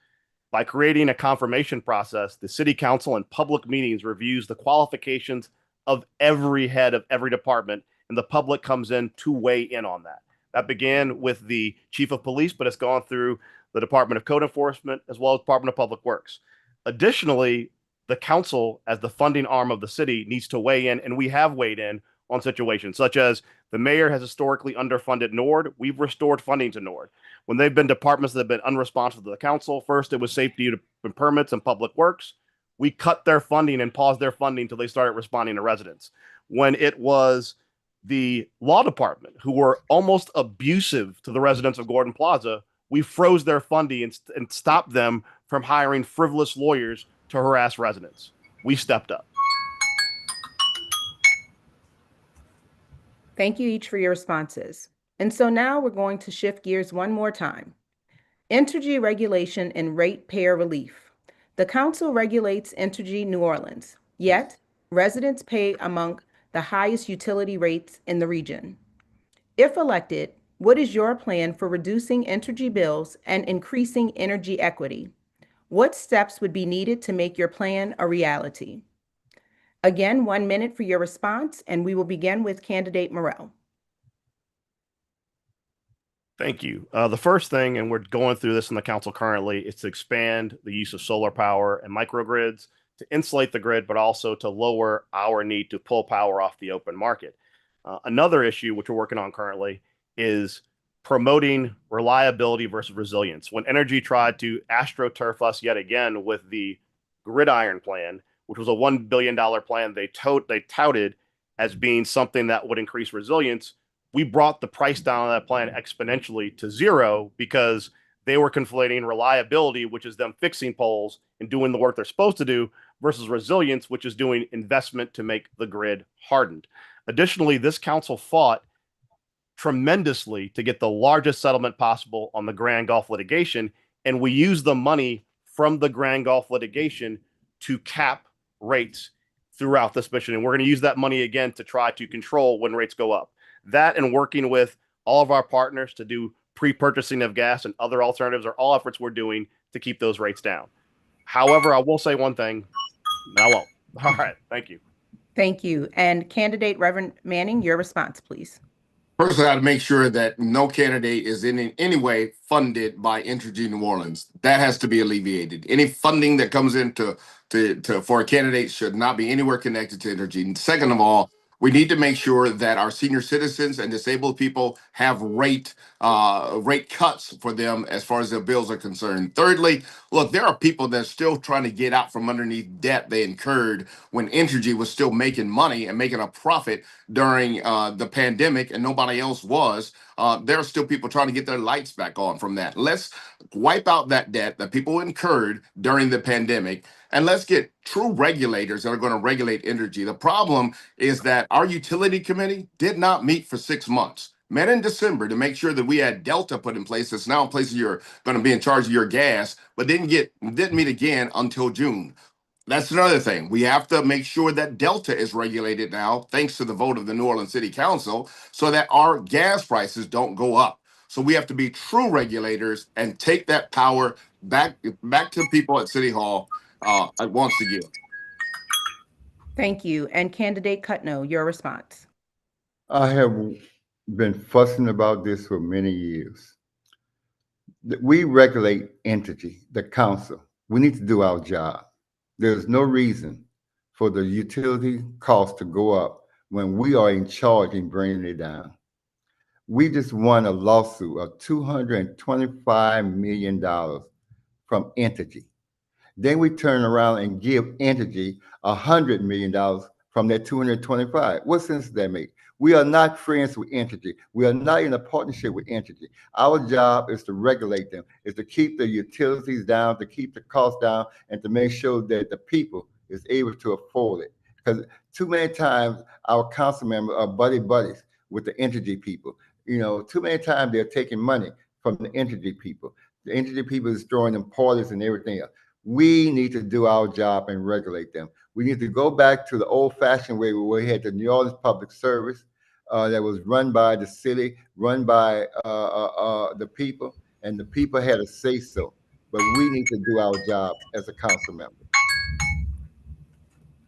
S12: By creating a confirmation process, the city council in public meetings reviews the qualifications of every head of every department, and the public comes in to weigh in on that. That began with the chief of police, but it's gone through the Department of Code Enforcement as well as Department of Public Works. Additionally, the council, as the funding arm of the city, needs to weigh in, and we have weighed in on situations such as the mayor has historically underfunded NORD. We've restored funding to NORD. When they've been departments that have been unresponsive to the council, first it was safety and permits and public works. We cut their funding and paused their funding until they started responding to residents. When it was the law department, who were almost abusive to the residents of Gordon Plaza, we froze their funding and stopped them from hiring frivolous lawyers to harass residents. We stepped up.
S10: Thank you each for your responses. And so now we're going to shift gears one more time. Entergy regulation and ratepayer relief. The council regulates Entergy New Orleans, yet residents pay among the highest utility rates in the region. If elected, what is your plan for reducing Entergy bills and increasing energy equity? What steps would be needed to make your plan a reality? Again, 1 minute for your response, and we will begin with candidate Morrell.
S12: Thank you. The first thing, and we're going through this in the council currently, is to expand the use of solar power and microgrids to insulate the grid, but also to lower our need to pull power off the open market. Another issue, which we're working on currently, is promoting reliability versus resilience. When Energy tried to astroturf us yet again with the gridiron plan, which was a $1 billion plan they touted as being something that would increase resilience, we brought the price down on that plan exponentially to zero because they were conflating reliability, which is them fixing poles and doing the work they're supposed to do, versus resilience, which is doing investment to make the grid hardened. Additionally, this council fought tremendously to get the largest settlement possible on the Grand Gulf litigation, and we used the money from the Grand Gulf litigation to cap rates throughout this mission. And we're going to use that money again to try to control when rates go up. That and working with all of our partners to do pre-purchasing of gas and other alternatives are all efforts we're doing to keep those rates down. However, I will say one thing, and I won't. All right, thank you.
S10: Thank you. And candidate Reverend Manning, your response, please.
S11: First, I got to make sure that no candidate is in any way funded by Entergy New Orleans. That has to be alleviated. Any funding that comes into for a candidate should not be anywhere connected to Entergy. And second of all, we need to make sure that our senior citizens and disabled people have rate cuts for them as far as their bills are concerned. Thirdly, look, there are people that are still trying to get out from underneath debt they incurred when Entergy was still making money and making a profit during the pandemic, and nobody else was. There are still people trying to get their lights back on from that. Let's wipe out that debt that people incurred during the pandemic, and let's get true regulators that are going to regulate energy. The problem is that our utility committee did not meet for 6 months. Met in December to make sure that we had Delta put in place. That's now in place. You're going to be in charge of your gas, but didn't meet again until June. That's another thing. We have to make sure that Delta is regulated now, thanks to the vote of the New Orleans City Council, so that our gas prices don't go up. So we have to be true regulators and take that power back to people at City Hall once again.
S10: Thank you. And candidate Cutno, your response.
S13: I have been fussing about this for many years. We regulate entity, the council. We need to do our job. There's no reason for the utility cost to go up when we are in charge in bringing it down. We just won a lawsuit of $225 million from Entergy. Then we turn around and give Entergy $100 million from that 225. What sense does that make? We are not friends with Entergy. We are not in a partnership with Entergy. Our job is to regulate them, is to keep the utilities down, to keep the costs down, and to make sure that the people is able to afford it. Because too many times our council members are buddies with the Entergy people. You know, too many times they're taking money from the Entergy people. The Entergy people is throwing them parties and everything else. We need to do our job and regulate them. We need to go back to the old-fashioned way where we had the New Orleans Public Service that was run by the city, run by the people, and the people had a say-so. But we need to do our job as a council member.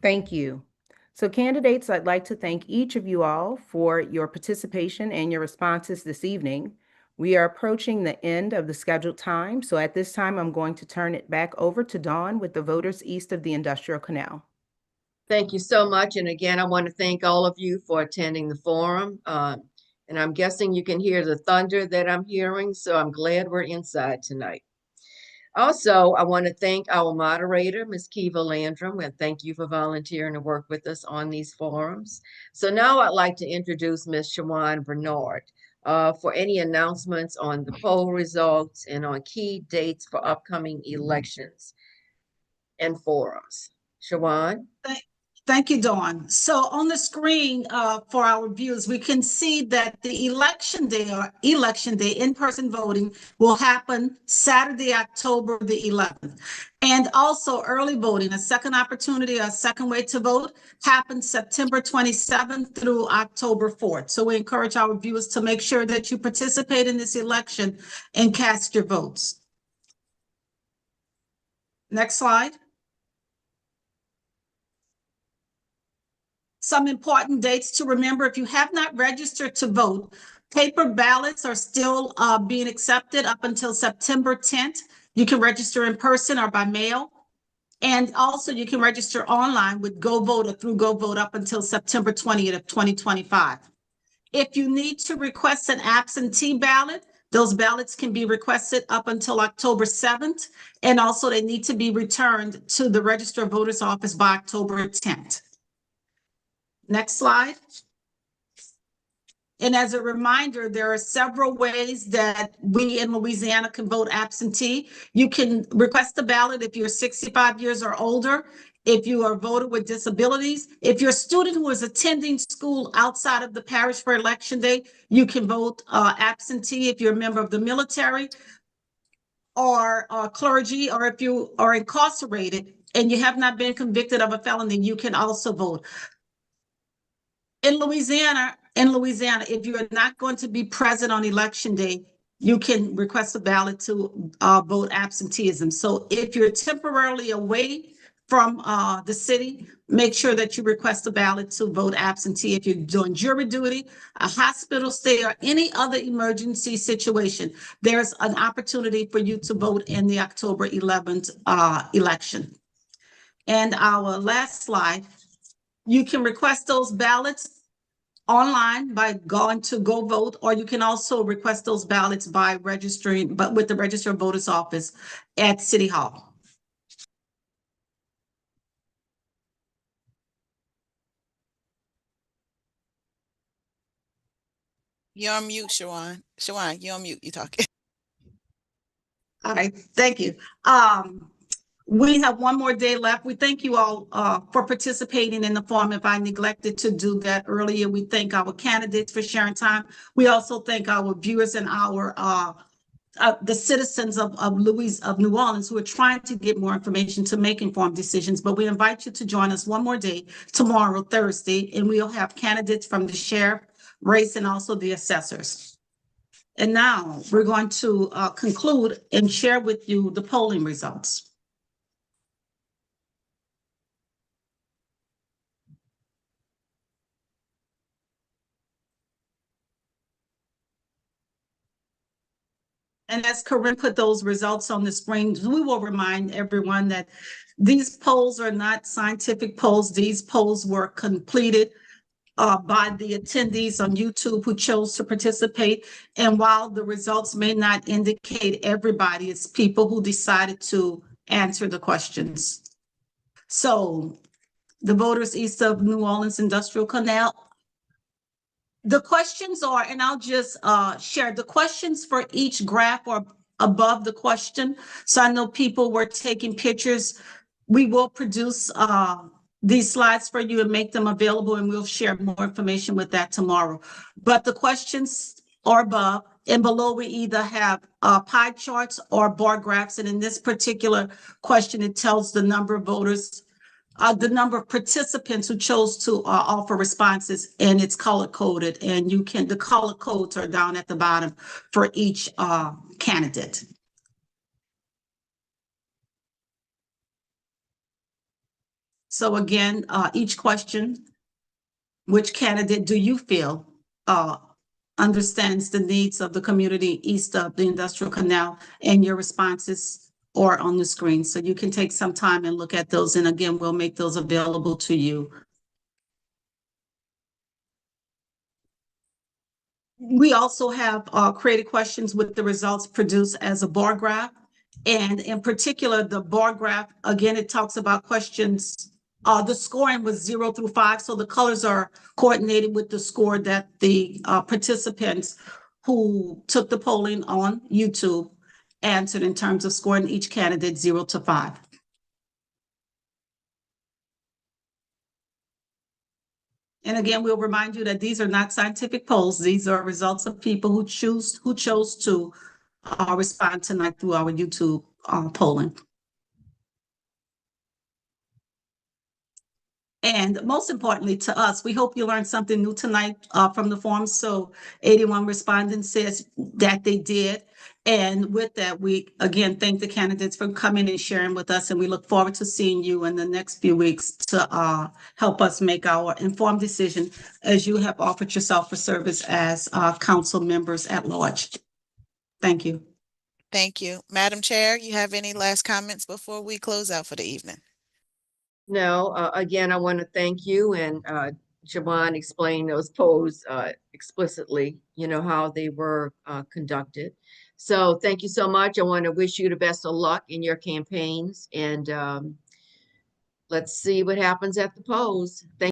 S10: Thank you. So candidates, I'd like to thank each of you all for your participation and your responses this evening. We are approaching the end of the scheduled time. So at this time, I'm going to turn it back over to Dawn with the voters east of the Industrial Canal.
S1: Thank you so much. And again, I want to thank all of you for attending the forum. And I'm guessing you can hear the thunder that I'm hearing. So I'm glad we're inside tonight. Also, I want to thank our moderator, Ms. Kiva Landrum, and thank you for volunteering to work with us on these forums. So now I'd like to introduce Ms. Shawan Bernard for any announcements on the poll results and on key dates for upcoming elections and forums. Shawan?
S5: Thank you, Dawn. So on the screen for our viewers, we can see that the election day in-person voting will happen Saturday, October the 11th. And also early voting, a second opportunity, a second way to vote, happens September 27th through October 4th. So we encourage our viewers to make sure that you participate in this election and cast your votes. Next slide. Some important dates to remember: if you have not registered to vote, paper ballots are still being accepted up until September 10th. You can register in person or by mail. And also you can register online with GoVote or through GoVote up until September 20th of 2025. If you need to request an absentee ballot, those ballots can be requested up until October 7th. And also they need to be returned to the Register of Voters office by October 10th. Next slide. And as a reminder, there are several ways that we in Louisiana can vote absentee. You can request a ballot if you're 65 years or older, if you are a voter with disabilities. If you're a student who is attending school outside of the parish for election day, you can vote absentee. If you're a member of the military or clergy, or if you are incarcerated and you have not been convicted of a felony, you can also vote. In Louisiana, if you are not going to be present on election day, you can request a ballot to vote absenteeism. So if you're temporarily away from the city, make sure that you request a ballot to vote absentee. If you're doing jury duty, a hospital stay, or any other emergency situation, there's an opportunity for you to vote in the October 11th election. And our last slide, you can request those ballots online by going to Go Vote, or you can also request those ballots by registering, but with the Register of Voters office at City Hall.
S2: You're on mute, Shawan. Shawan, you're on mute. You talking.
S5: All right, thank you. We have one more day left. We thank you all for participating in the forum. If I neglected to do that earlier, we thank our candidates for sharing time. We also thank our viewers and our the citizens of New Orleans who are trying to get more information to make informed decisions. But we invite you to join us one more day tomorrow, Thursday, and we'll have candidates from the sheriff race and also the assessors. And now we're going to conclude and share with you the polling results. And as Corinne put those results on the screen, we will remind everyone that these polls are not scientific polls. These polls were completed by the attendees on YouTube who chose to participate. And while the results may not indicate everybody, it's people who decided to answer the questions. So the voters east of New Orleans Industrial Canal, the questions are, and I'll just share the questions for each graph or above the question. So I know people were taking pictures. We will produce these slides for you and make them available, and we'll share more information with that tomorrow. But the questions are above, and below we either have pie charts or bar graphs. And in this particular question, it tells the number of voters, the number of participants who chose to offer responses, and it's color coded, and you can, the color codes are down at the bottom for each candidate. So again, each question, which candidate do you feel understands the needs of the community east of the Industrial Canal? And your responses or on the screen. So you can take some time and look at those. And again, we'll make those available to you. We also have created questions with the results produced as a bar graph. And in particular, the bar graph, again, it talks about questions. The scoring was 0 through 5. So the colors are coordinated with the score that the participants who took the polling on YouTube answered in terms of scoring each candidate 0 to 5. And again, we'll remind you that these are not scientific polls. These are results of people who chose to respond tonight through our YouTube polling. And most importantly to us, we hope you learned something new tonight from the forum. So 81 respondents says that they did. And with that, we again thank the candidates for coming and sharing with us. And we look forward to seeing you in the next few weeks to help us make our informed decision as you have offered yourself for service as council members at large. Thank you.
S2: Thank you. Madam Chair, you have any last comments before we close out for the evening?
S1: No, again, I want to thank you, and Siobhan explained those polls explicitly, you know, how they were conducted. So thank you so much. I want to wish you the best of luck in your campaigns, and let's see what happens at the polls. Thank